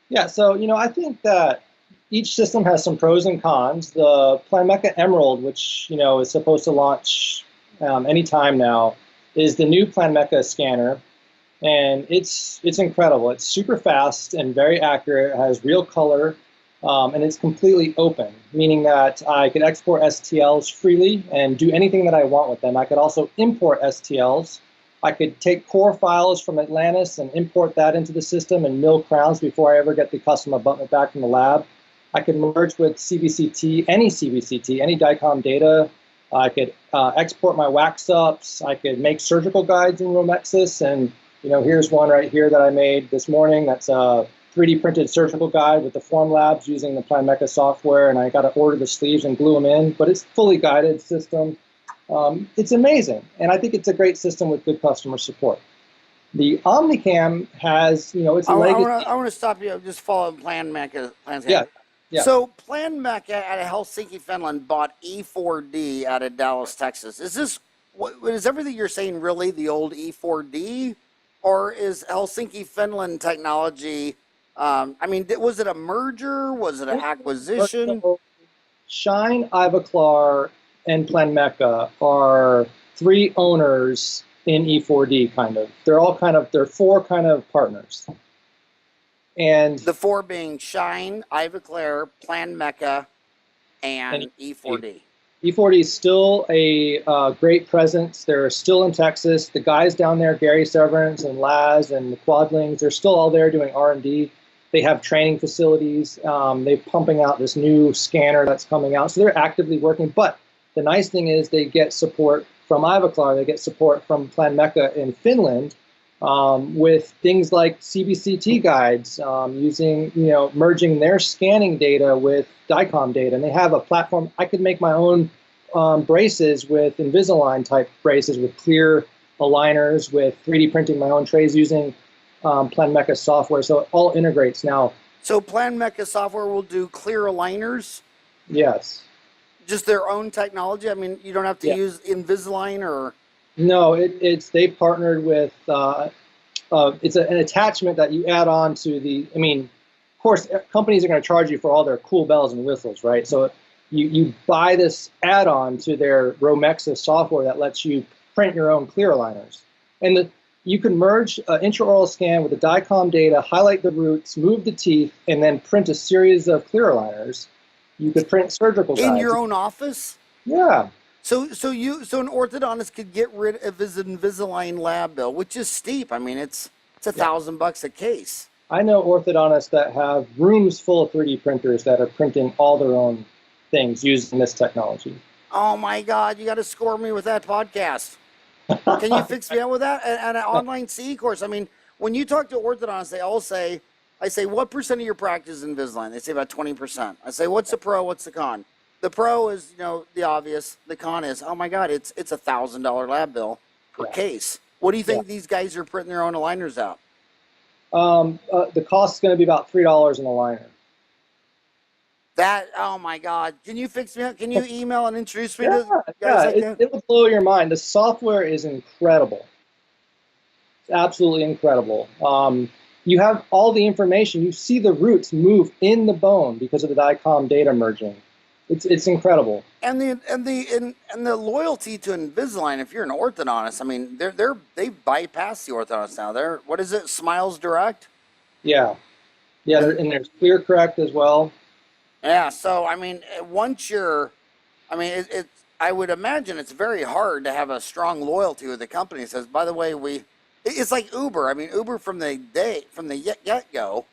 Yeah, so I think that each system has some pros and cons. The Planmecca Emerald, which is supposed to launch anytime now, is the new Planmecca scanner, and it's incredible. It's super fast and very accurate. It has real color, and it's completely open, meaning that I could export STLs freely and do anything that I want with them. I could also import STLs. I could take core files from Atlantis and import that into the system and mill crowns before I ever get the custom abutment back from the lab. I could merge with CBCT, any DICOM data. I could export my wax-ups. I could make surgical guides in Romexis. And here's one right here that I made this morning. That's a 3D printed surgical guide with the Formlabs using the Planmecca software. And I got to order the sleeves and glue them in. But it's a fully guided system. It's amazing. And I think it's a great system with good customer support. The Omnicam has, its legacy. I want to stop you. Just follow Planmecca. Yeah. So Planmecca out of Helsinki, Finland bought E4D out of Dallas, Texas. Is everything you're saying really the old E4D? Or is Helsinki, Finland technology, was it a merger? Was it an acquisition? Shine, Ivoclar, and Planmecca are 3 owners in E4D, kind of. They're 4 kind of partners. And the 4 being Shine, Ivoclar, Planmecca, and E4D. E4D is still a great presence. They're still in Texas. The guys down there, Gary Severance and Laz and the Quadlings, they're still all there doing R&D. They have training facilities. They're pumping out this new scanner that's coming out. So they're actively working. But the nice thing is they get support from Ivoclar. They get support from Planmecca in Finland. With things like CBCT guides, merging their scanning data with DICOM data. And they have a platform. I could make my own braces with Invisalign type braces with clear aligners, with 3D printing my own trays using Planmecca software. So it all integrates now. So Planmecca software will do clear aligners? Yes. Just their own technology? I mean, you don't have to use Invisalign or... No, they partnered with, it's an attachment that you add on to of course, companies are going to charge you for all their cool bells and whistles, right? So you buy this add-on to their Romexis software that lets you print your own clear aligners. And you can merge an intraoral scan with the DICOM data, highlight the roots, move the teeth, and then print a series of clear aligners. You could print surgical guides. In your own office? Yeah. So an orthodontist could get rid of his Invisalign lab bill, which is steep. I mean, it's $1,000 a case. I know orthodontists that have rooms full of 3D printers that are printing all their own things using this technology. Oh my God, you got to score me with that podcast. Can you fix me up with that? At an online CE course, I mean, when you talk to orthodontists, they all say, I say, what % of your practice is Invisalign? They say about 20%. I say, what's the pro, what's the con? The pro is, the obvious. The con is, oh my God, it's $1,000 lab bill per case. What do you think these guys are printing their own aligners out? The cost is going to be about $3 an aligner. Oh my God. Can you fix me up? Can you email and introduce me to guys like that? It will blow your mind. The software is incredible. It's absolutely incredible. You have all the information. You see the roots move in the bone because of the DICOM data merging. It's incredible. And the loyalty to Invisalign, if you're an orthodontist, I mean, they bypass the orthodontist now. What is it? Smiles Direct? Yeah. And there's Clear Correct as well. Yeah. So, I mean, once you're, I mean, I would imagine it's very hard to have a strong loyalty with a company that says, by the way, it's like Uber. I mean, Uber from the get-go,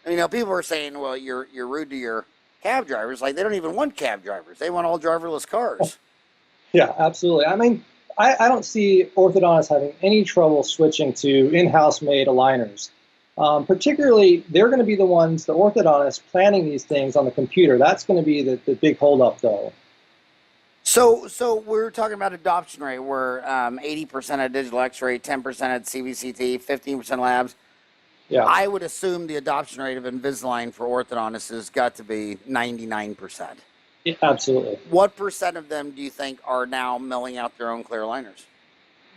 you know, people are saying, well, you're rude to your cab drivers. Like, they don't even want cab drivers. They want all driverless cars. Yeah, absolutely. I mean, I don't see orthodontists having any trouble switching to in-house made aligners. Particularly, they're going to be the ones, the orthodontists, planning these things on the computer. That's going to be the big holdup, though. So we're talking about adoption rate, where 80% at digital X-ray, 10% at CBCT, 15% labs. Yeah. I would assume the adoption rate of Invisalign for orthodontists has got to be 99%. Yeah, absolutely. What percent of them do you think are now milling out their own clear aligners?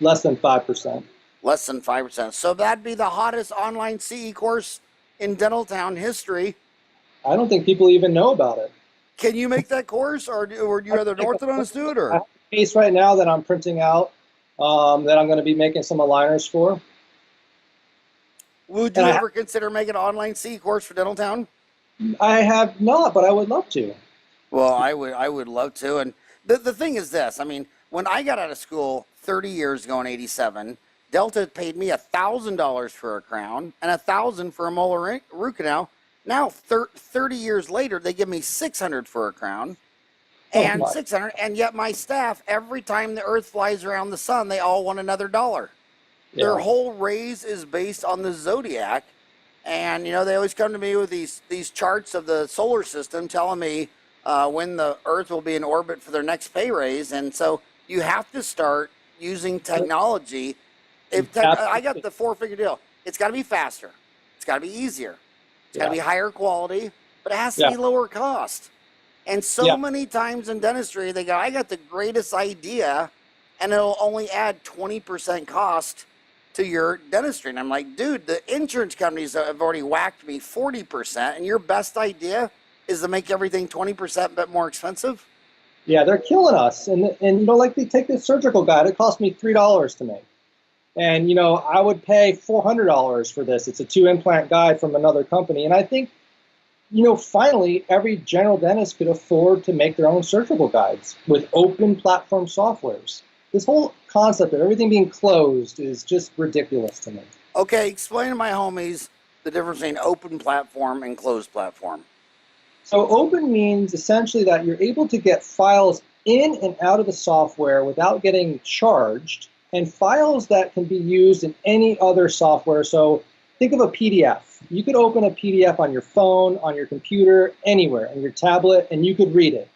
Less than 5%. Less than 5%. So that'd be the hottest online CE course in dental town history. I don't think people even know about it. Can you make that course, or do you rather an orthodontist do it? Or I have a case right now that I'm printing out that I'm going to be making some aligners for. Would you ever consider making an online CE course for dental town? I have not, but I would love to. Well, I would love to. And the thing is this, I mean, when I got out of school 30 years ago in 87, Delta paid me $1,000 for a crown and $1,000 for a molar root canal. Now, 30 years later, they give me $600 for a crown and $600, and yet my staff, every time the Earth flies around the sun, they all want another dollar. Yeah. Their whole raise is based on the zodiac, and you know they always come to me with these charts of the solar system, telling me when the Earth will be in orbit for their next pay raise, and so you have to start using technology. I got the four-figure deal. It's got to be faster. It's got to be easier. It's got to be higher quality, but it has to be lower cost. And so many times in dentistry, they go, I got the greatest idea, and it'll only add 20% cost to your dentistry. And I'm like, dude, the insurance companies have already whacked me 40%, and your best idea is to make everything 20% but more expensive? Yeah, they're killing us. And you know, like they take this surgical guide, it cost me $3 to make. And, you know, I would pay $400 for this. It's a 2-implant guide from another company. And I think, you know, finally, every general dentist could afford to make their own surgical guides with open platform softwares. This whole concept of everything being closed is just ridiculous to me. Okay, explain to my homies the difference between open platform and closed platform. So open means essentially that you're able to get files in and out of the software without getting charged, and files that can be used in any other software. So think of a PDF. You could open a PDF on your phone, on your computer, anywhere, on your tablet, and you could read it.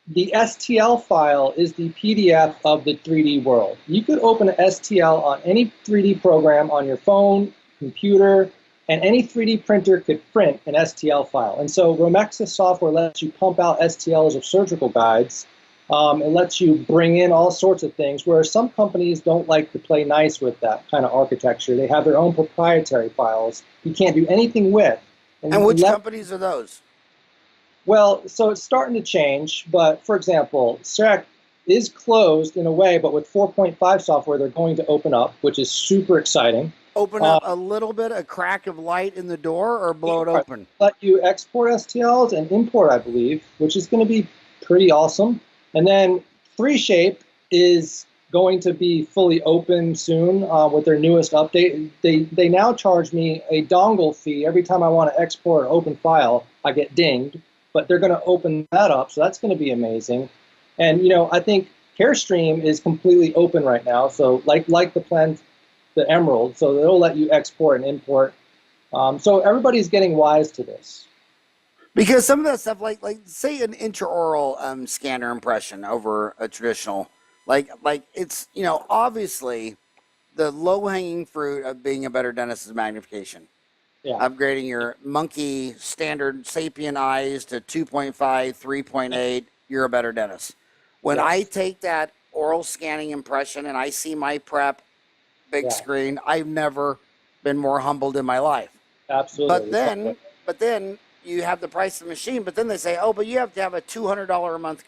The STL file is the PDF of the 3D world. You could open an STL on any 3D program on your phone, computer, and any 3D printer could print an STL file. And so Romexa software lets you pump out STLs of surgical guides. It lets you bring in all sorts of things, where some companies don't like to play nice with that kind of architecture. They have their own proprietary files you can't do anything with. And which companies are those? Well, so it's starting to change, but for example, CEREC is closed in a way, but with 4.5 software, they're going to open up, which is super exciting. Open up a little bit, a crack of light in the door, or blow it open? Let you export STLs and import, I believe, which is going to be pretty awesome. And then 3Shape is going to be fully open soon with their newest update. They now charge me a dongle fee every time I want to export an open file. I get dinged, but they're going to open that up, so that's going to be amazing. And you know, I think CareStream is completely open right now, so like the Emerald, so they'll let you export and import. So everybody's getting wise to this. Because some of that stuff, like say an intraoral scanner impression over a traditional, like it's, you know, obviously the low-hanging fruit of being a better dentist is magnification. Yeah. Upgrading your monkey standard sapien eyes to 2.5, 3.8, you're a better dentist. When I take that oral scanning impression and I see my prep big screen, I've never been more humbled in my life. Absolutely. But then you have the price of the machine, but then they say, oh, but you have to have a $200 a month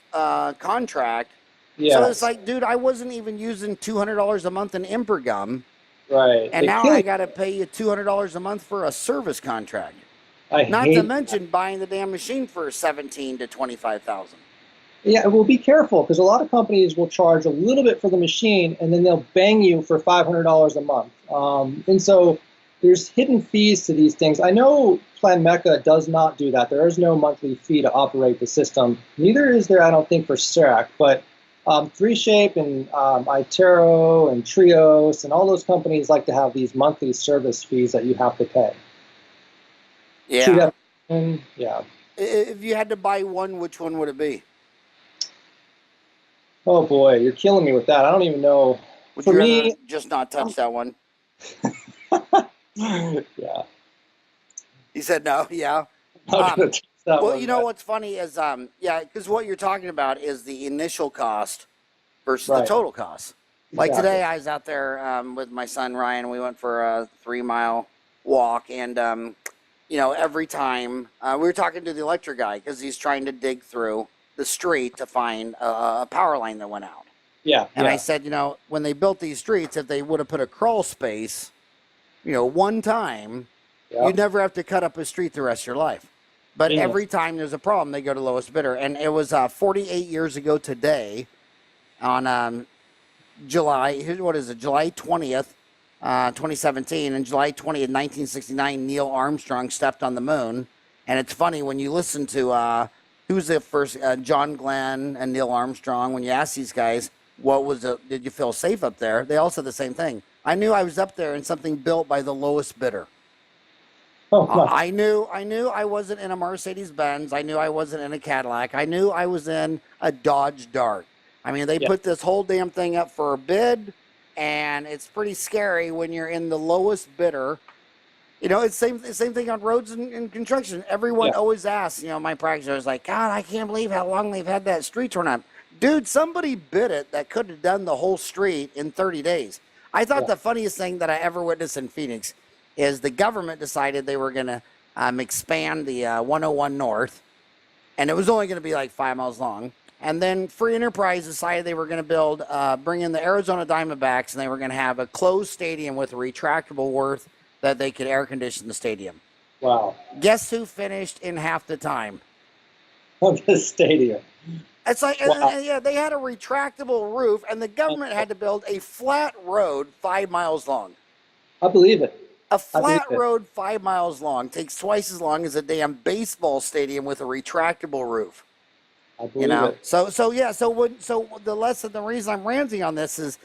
contract. Yes. So it's like, dude, I wasn't even using $200 a month in Impergum. Right. And now I got to pay you $200 a month for a service contract. I Not hate to that. mention buying the damn machine for 17 to 25,000. Yeah, well, be careful because a lot of companies will charge a little bit for the machine and then they'll bang you for $500 a month. And so there's hidden fees to these things. I know Planmecca does not do that. There is no monthly fee to operate the system. Neither is there, I don't think, for CEREC. But 3Shape and iTero and Trios and all those companies like to have these monthly service fees that you have to pay. Yeah. Yeah. If you had to buy one, which one would it be? Oh boy, you're killing me with that. I don't even know. Would For you me, rather just not touch that one? yeah. He said no. Yeah. Not gonna touch that Well, one, you know man. what's funny is yeah, because what you're talking about is the initial cost versus the Right. total cost. Like Exactly. today, I was out there with my son Ryan. We went for a 3-mile walk, and you know, every time we were talking to the electric guy because he's trying to dig through the street to find a power line that went out. Yeah. And Yeah. I said, you know, when they built these streets, if they would have put a crawl space, you know, one time, Yeah. you'd never have to cut up a street the rest of your life. But Genius. every time there's a problem, they go to lowest bidder. And it was 48 years ago today on July 20th, 2017. And July 20th, 1969, Neil Armstrong stepped on the moon. And it's funny when you listen to who's the first, John Glenn and Neil Armstrong, when you ask these guys, did you feel safe up there? They all said the same thing. I knew I was up there in something built by the lowest bidder. Oh, my. I knew I wasn't in a Mercedes Benz. I knew I wasn't in a Cadillac. I knew I was in a Dodge Dart. I mean, they Yeah. put this whole damn thing up for a bid, and it's pretty scary when you're in the lowest bidder. You know, it's the same thing on roads and construction. Everyone Yeah. always asks, you know, my practitioner is like, God, I can't believe how long they've had that street torn up. Dude, somebody bid it that could have done the whole street in 30 days. I thought Yeah. the funniest thing that I ever witnessed in Phoenix is the government decided they were going to expand the 101 North, and it was only going to be like 5 miles long. And then Free Enterprise decided they were going to bring in the Arizona Diamondbacks, and they were going to have a closed stadium with a retractable roof that they could air condition the stadium. Wow. Guess who finished in half the time? Of the stadium. It's like, Wow. and yeah, they had a retractable roof, and the government had to build a flat road 5 miles long. I believe it. A I believe flat it. road 5 miles long takes twice as long as a damn baseball stadium with a retractable roof. I You believe know, it. so the reason I'm ranting on this is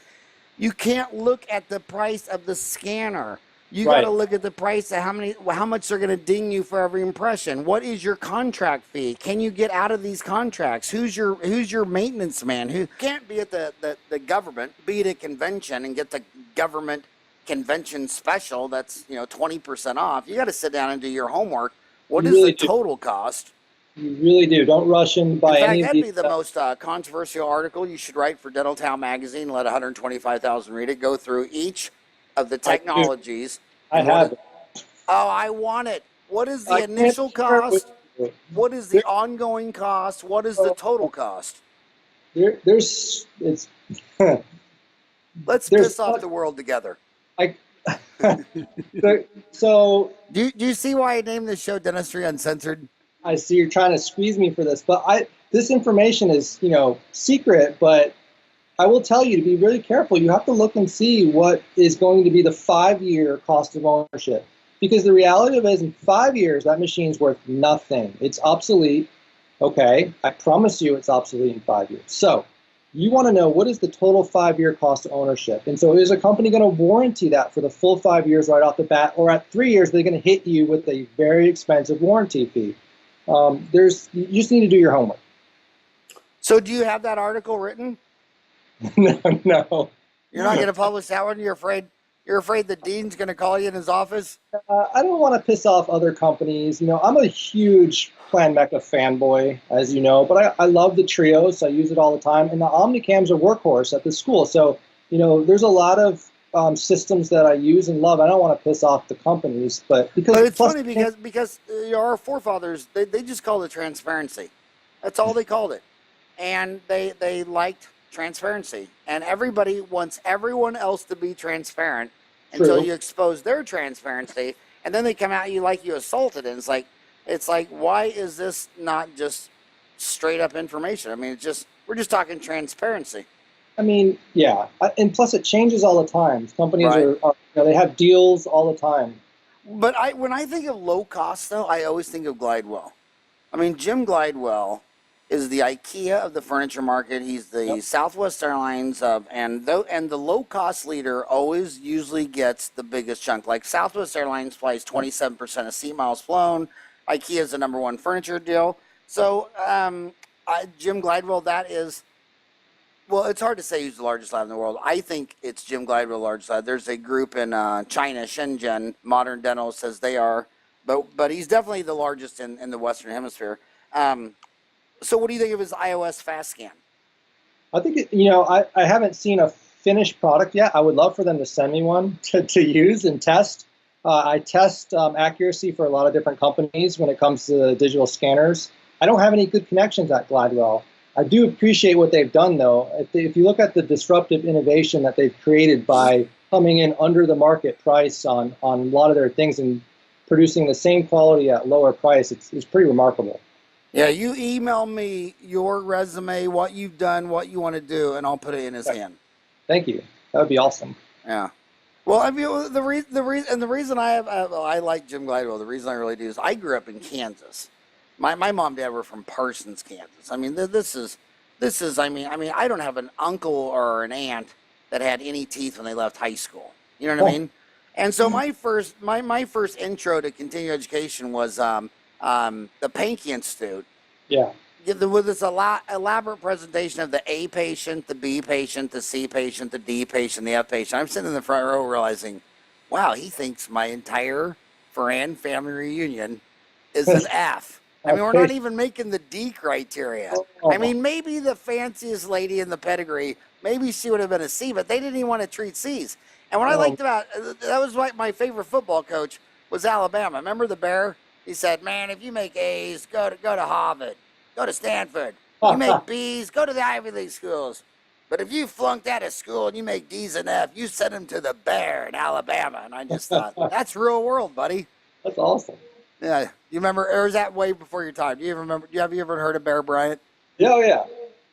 you can't look at the price of the scanner. You got to Right. look at the price of how much they're going to ding you for every impression. What is your contract fee? Can you get out of these contracts? Who's your maintenance man? Who can't be at the government, be at a convention and get the government convention special that's 20% off. You got to sit down and do your homework. What You is really the do. total cost? You really do. Don't rush in by In fact, any of that'd these. be the most controversial article you should write for Dental Town magazine. Let 125,000 read it. Go through each of the I do. technologies. I and what have it- it. Oh, I want it. What is the I can't initial share it with cost? you. What is the ongoing cost? What is the total cost? There's it's Let's there's piss off the world together. like so Do you see why I named this show Dentistry Uncensored? I see you're trying to squeeze me for this, but this information is, secret, but I will tell you to be really careful. You have to look and see what is going to be the 5-year cost of ownership. Because the reality of it is in 5 years, that machine's worth nothing. It's obsolete. Okay, I promise you it's obsolete in 5 years. So you want to know what is the total 5-year cost of ownership. And so is a company going to warranty that for the full 5 years right off the bat? Or at 3 years, they're going to hit you with a very expensive warranty fee? You just need to do your homework. So do you have that article written? No. You're not going to publish that one? You're afraid the dean's going to call you in his office? I don't want to piss off other companies. I'm a huge Planmecca fanboy, as you know, but I love the Trios. I use it all the time. And the Omnicam's a workhorse at the school. So, there's a lot of systems that I use and love. I don't want to piss off the companies, but it's funny because our forefathers, they just called it transparency. That's all they called it. And they liked transparency. And everybody wants everyone else to be transparent until True. you expose their transparency. And then they come at you like you assaulted. And it's like, It's like, why is this not just straight up information? I mean, we're just talking transparency. I mean, yeah, and plus it changes all the time. Companies Right. they have deals all the time. But when I think of low cost, though, I always think of Glidewell. I mean, Jim Glidewell is the IKEA of the furniture market. He's the Southwest Airlines of, and the low cost leader always usually gets the biggest chunk. Like Southwest Airlines flies 27% of seat miles flown. IKEA is the number one furniture deal. So Jim Glidewell, that is. Well, it's hard to say who's the largest lab in the world. I think it's Jim Glidewell, largest lab. There's a group in China, Shenzhen, Modern Dental says they are, but he's definitely the largest in the Western Hemisphere. So what do you think of his iOS fast scan? I think, I haven't seen a finished product yet. I would love for them to send me one to use and test. I test accuracy for a lot of different companies when it comes to digital scanners. I don't have any good connections at Glidewell. I do appreciate what they've done, though. If you look at the disruptive innovation that they've created by coming in under the market price on a lot of their things and producing the same quality at lower price, it's pretty remarkable. Yeah, you email me your resume, what you've done, what you want to do, and I'll put it in his hand. Thank you. That would be awesome. Yeah. Well, I mean, the reason I like Jim Glidewell, the reason I really do is I grew up in Kansas. My mom and dad were from Parsons, Kansas. I mean, this is. I mean, I don't have an uncle or an aunt that had any teeth when they left high school. You know what I mean? And so my first intro to continuing education was the Pankey Institute. Yeah. With this elaborate presentation of the A patient, the B patient, the C patient, the D patient, the F patient. I'm sitting in the front row realizing, wow, he thinks my entire Farran family reunion is an F. I mean, we're not even making the D criteria. I mean, maybe the fanciest lady in the pedigree, maybe she would have been a C, but they didn't even want to treat C's. And what I liked about, that was like my favorite football coach was Alabama. Remember the Bear? He said, man, if you make A's, go to Harvard, go to Stanford. You make B's, go to the Ivy League schools. But if you flunked out of school and you make D's and F, you send them to the Bear in Alabama. And I just thought, that's real world, buddy. That's awesome. Yeah, you remember, or was that way before your time? Do you remember? Have you ever heard of Bear Bryant? Yeah, yeah.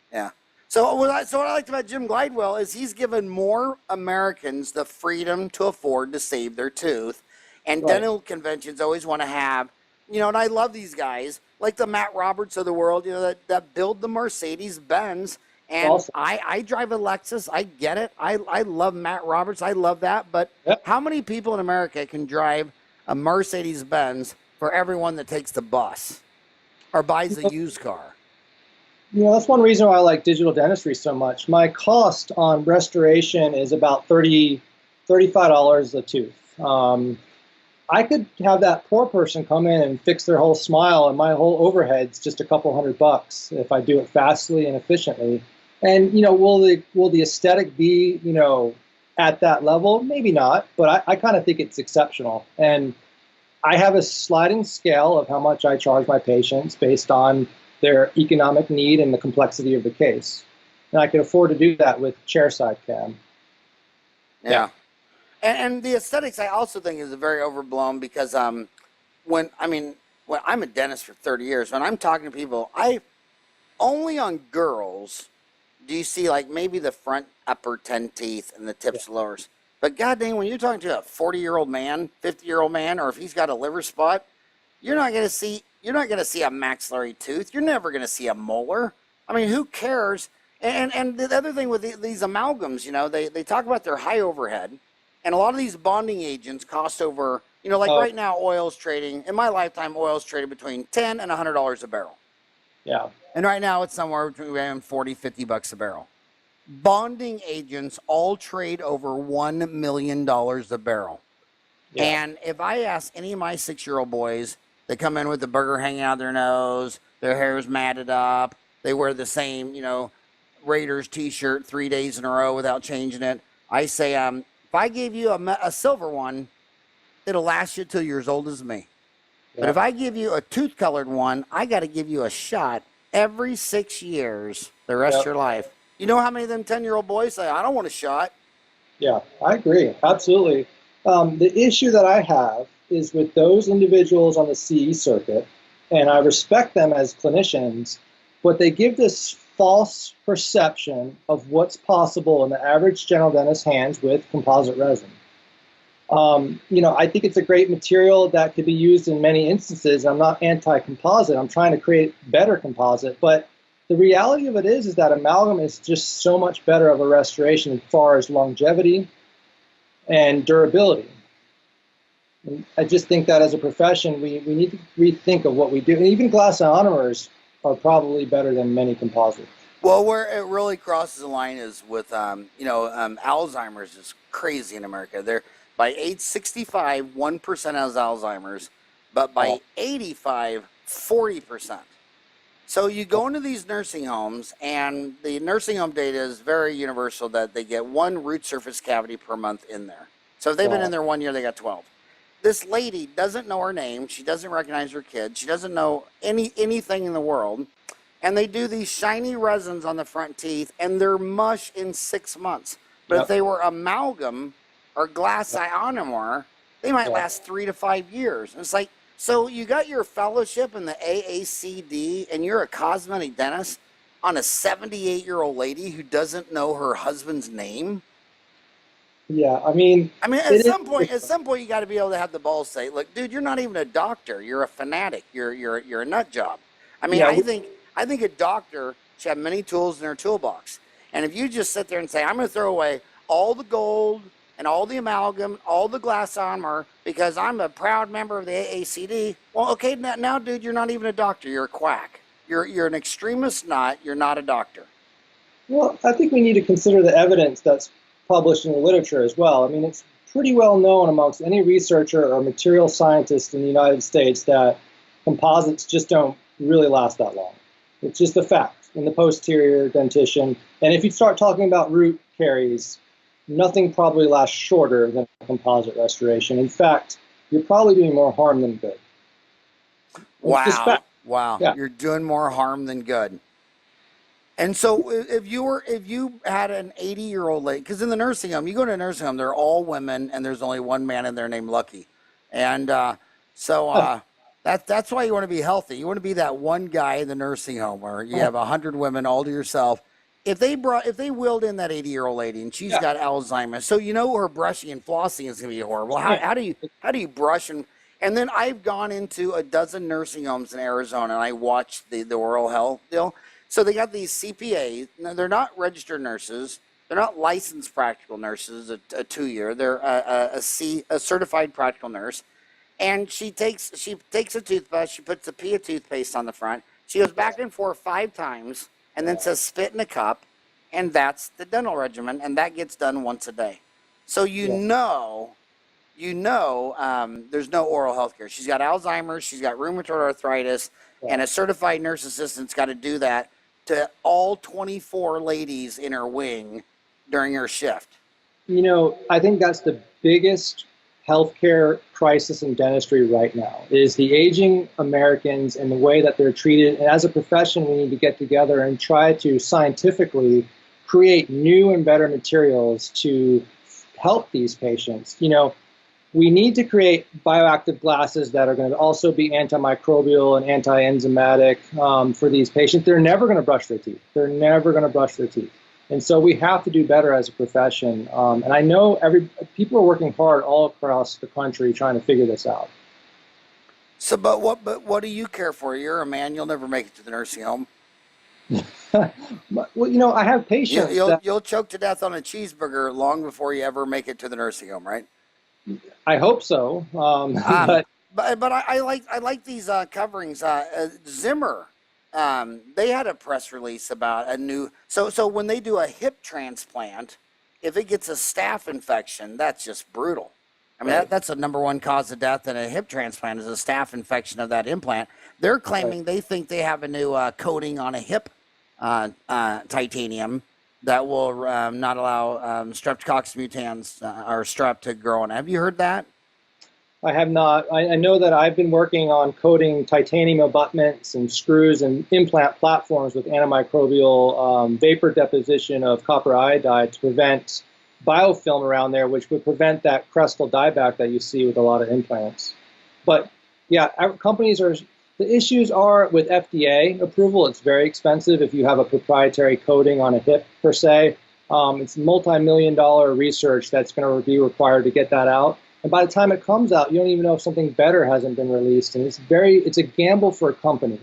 Yeah. So what I liked about Jim Glidewell is he's given more Americans the freedom to afford to save their tooth, and dental conventions always want to have, and I love these guys like the Matt Roberts of the world, that build the Mercedes Benz. And awesome. I drive a Lexus. I get it. I love Matt Roberts. I love that. But how many people in America can drive a Mercedes Benz for everyone that takes the bus or buys a used car? That's one reason why I like digital dentistry so much. My cost on restoration is about $35 a tooth. I could have that poor person come in and fix their whole smile, and my whole overhead's just a couple $100 if I do it fastly and efficiently. And will the aesthetic be at that level? Maybe not, but I kind of think it's exceptional. And I have a sliding scale of how much I charge my patients based on their economic need and the complexity of the case. And I can afford to do that with chairside cam. Yeah. And the aesthetics I also think is very overblown because when I'm a dentist for 30 years, when I'm talking to people, only on girls do you see like maybe the front upper 10 teeth and the tips lowers. But god dang, when you're talking to a 40-year-old man, 50-year-old man, or if he's got a liver spot, you're not going to see a maxillary tooth. You're never going to see a molar. I mean, who cares? And the other thing with these amalgams, they talk about their high overhead, and a lot of these bonding agents cost over, right now oil's trading, in my lifetime, oil's traded between $10 and $100 a barrel. Yeah. And right now it's somewhere between $40, $50 a barrel. Bonding agents all trade over $1 million a barrel. Yeah. And if I ask any of my 6-year-old boys, they come in with the burger hanging out of their nose, their hair's matted up, they wear the same, Raiders t-shirt 3 days in a row without changing it. I say, if I gave you a silver one, it'll last you till you're as old as me. Yeah. But if I give you a tooth-colored one, I got to give you a shot every 6 years the rest of your life. You know how many of them 10-year-old boys say, I don't want a shot? Yeah, I agree. Absolutely. The issue that I have is with those individuals on the CE circuit and I respect them as clinicians, but they give this false perception of what's possible in the average general dentist's hands with composite resin. I think it's a great material that could be used in many instances. I'm not anti-composite. I'm trying to create better composite, but the reality of it is that amalgam is just so much better of a restoration as far as longevity and durability. And I just think that as a profession, we need to rethink of what we do. And even glass ionomers are probably better than many composites. Well, where it really crosses the line is with, Alzheimer's is crazy in America. By age 65, 1% has Alzheimer's, but by 85, 40%. So you go into these nursing homes, and the nursing home data is very universal that they get 1 root surface cavity per month in there. So if they've been in there 1 year, they got 12. This lady doesn't know her name. She doesn't recognize her kid. She doesn't know anything in the world. And they do these shiny resins on the front teeth, and they're mush in 6 months. But if they were amalgam or glass ionomer, they might last 3 to 5 years. And it's like, so you got your fellowship in the AACD, and you're a cosmetic dentist on a 78-year-old lady who doesn't know her husband's name? Yeah, I mean, at some point, you got to be able to have the balls to say, "Look, dude, you're not even a doctor. You're a fanatic. You're a nut job." I mean, I think a doctor should have many tools in their toolbox. And if you just sit there and say, "I'm going to throw away all the gold and all the amalgam, all the glass armor because I'm a proud member of the AACD," well, okay, now, dude, you're not even a doctor. You're a quack. You're an extremist nut. You're not a doctor. Well, I think we need to consider the evidence that's published in the literature as well. I mean, it's pretty well known amongst any researcher or material scientist in the United States that composites just don't really last that long. It's just a fact in the posterior dentition. And if you start talking about root caries, nothing probably lasts shorter than composite restoration. In fact, you're probably doing more harm than good. Wow. Yeah. You're doing more harm than good. And so if you had an 80-year-old lady, because in the nursing home, you go to a nursing home, they're all women, and there's only one man in there named Lucky. And that's why you want to be healthy. You want to be that one guy in the nursing home where you have 100 women all to yourself. If they wheeled in that 80-year-old lady and she's got Alzheimer's, so her brushing and flossing is going to be horrible. How do you brush and then I've gone into a dozen nursing homes in Arizona and I watched the oral health deal. So they got these CPAs. Now, they're not registered nurses. They're not licensed practical nurses, a 2-year. They're a certified practical nurse. And she takes a toothbrush, she puts a pea of toothpaste on the front. She goes back and forth 5 times and then says spit in a cup. And that's the dental regimen. And that gets done once a day. So there's no oral health care. She's got Alzheimer's, she's got rheumatoid arthritis, and a certified nurse assistant's got to do that to all 24 ladies in her wing during her shift. I think that's the biggest healthcare crisis in dentistry right now, is the aging Americans and the way that they're treated. And as a profession, we need to get together and try to scientifically create new and better materials to help these patients. We need to create bioactive glasses that are going to also be antimicrobial and anti-enzymatic for these patients. They're never going to brush their teeth. And so we have to do better as a profession. And I know people are working hard all across the country trying to figure this out. So, but what do you care for? You're a man. You'll never make it to the nursing home. Well, I have patients. You'll choke to death on a cheeseburger long before you ever make it to the nursing home, right? I hope so. But I like these coverings. Zimmer, they had a press release about a new. So when they do a hip transplant, if it gets a staph infection, that's just brutal. I mean, that's the #1 cause of death in a hip transplant is a staph infection of that implant. They're claiming they think they have a new coating on a hip titanium that will not allow Streptococcus mutans or strep to grow on. Have you heard that? I have not. I know that I've been working on coating titanium abutments and screws and implant platforms with antimicrobial vapor deposition of copper iodide to prevent biofilm around there, which would prevent that crestal dieback that you see with a lot of implants. But yeah, our companies are The issues are with FDA approval. It's very expensive if you have a proprietary coating on a hip per se. It's multi-million-dollar research that's going to be required to get that out. And by the time it comes out, you don't even know if something better hasn't been released. And it's a gamble for a company.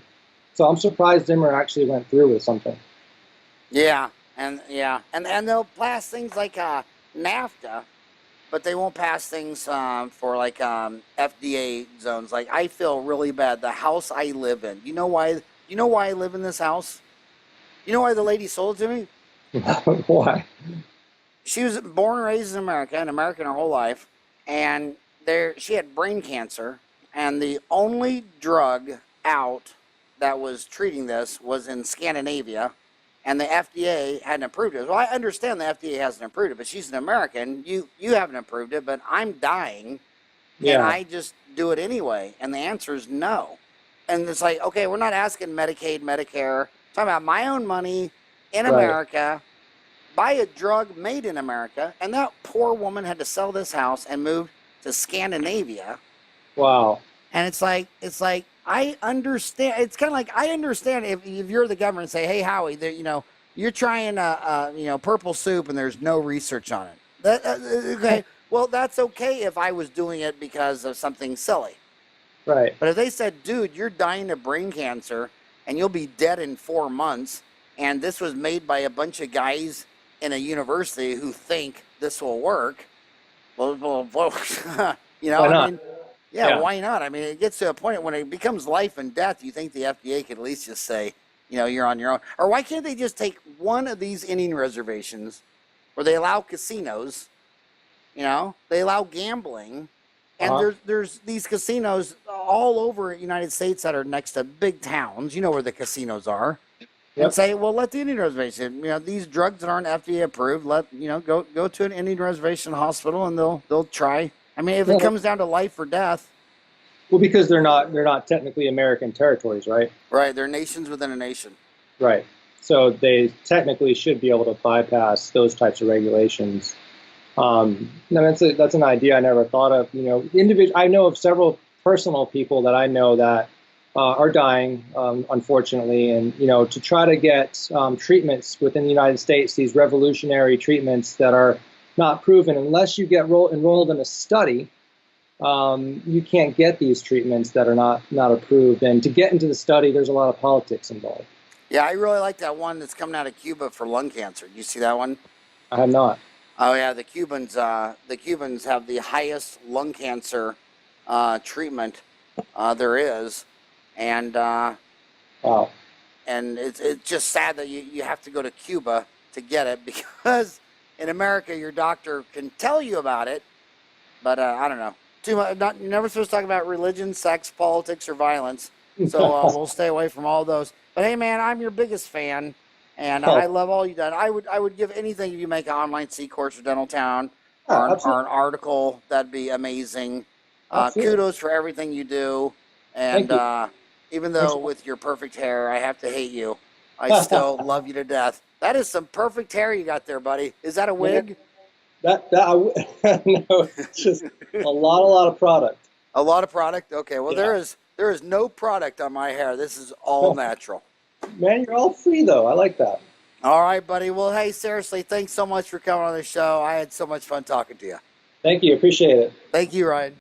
So I'm surprised Zimmer actually went through with something. Yeah, and they'll pass things like NAFTA, but they won't pass things for like FDA zones. Like I feel really bad. The house I live in. You know why? You know why I live in this house? You know why the lady sold it to me? Why? She was born and raised in America, an American her whole life, and she had brain cancer, and the only drug out that was treating this was in Scandinavia, and the FDA hadn't approved it. Well, I understand the FDA hasn't approved it, but she's an American. You haven't approved it, but I'm dying, and I just do it anyway. And the answer is no. And it's like, okay, we're not asking Medicaid, Medicare. We're talking about my own money in America, buy a drug made in America, and that poor woman had to sell this house and move to Scandinavia. Wow. And it's like I understand. It's kind of like I understand if you're the government and say, hey, Howie, you're trying purple soup and there's no research on it. Okay, well, that's okay if I was doing it because of something silly. Right. But if they said, dude, you're dying of brain cancer and you'll be dead in 4 months, and this was made by a bunch of guys in a university who think this will work, well, why I not? mean, yeah, why not? I mean, it gets to a point when it becomes life and death. You think the FDA could at least just say, you're on your own. Or why can't they just take one of these Indian reservations where they allow casinos, they allow gambling, and there's these casinos all over the United States that are next to big towns, where the casinos are, and say, well, let the Indian reservation, these drugs that aren't FDA approved, go to an Indian reservation hospital and they'll try. I mean, if it comes down to life or death. Well, because they're not technically American territories, right? Right, they're nations within a nation. Right. So they technically should be able to bypass those types of regulations. That's an idea I never thought of. I know of several personal people that I know that are dying, unfortunately, and to try to get treatments within the United States, these revolutionary treatments that are not proven, unless you get enrolled in a study, you can't get these treatments that are not approved. And to get into the study, there's a lot of politics involved. Yeah, I really like that one that's coming out of Cuba for lung cancer. Do you see that one? I have not. Oh yeah, the Cubans have the highest lung cancer treatment there is, and wow. And it's just sad that you have to go to Cuba to get it, because in America your doctor can tell you about it, but I don't know. Too much. You're never supposed to talk about religion, sex, politics, or violence. So we'll stay away from all those. But hey, man, I'm your biggest fan, and I love all you've done. I would give anything if you make an online C-course for Dental Town or an article. That'd be amazing. Kudos for everything you do. And even though with your perfect hair, I have to hate you, I still love you to death. That is some perfect hair you got there, buddy. Is that a wig? No, it's just a lot of product. A lot of product? Okay, well, there is no product on my hair. This is all natural. Man, you're all free, though. I like that. All right, buddy. Well, hey, seriously, thanks so much for coming on the show. I had so much fun talking to you. Thank you. Appreciate it. Thank you, Ryan.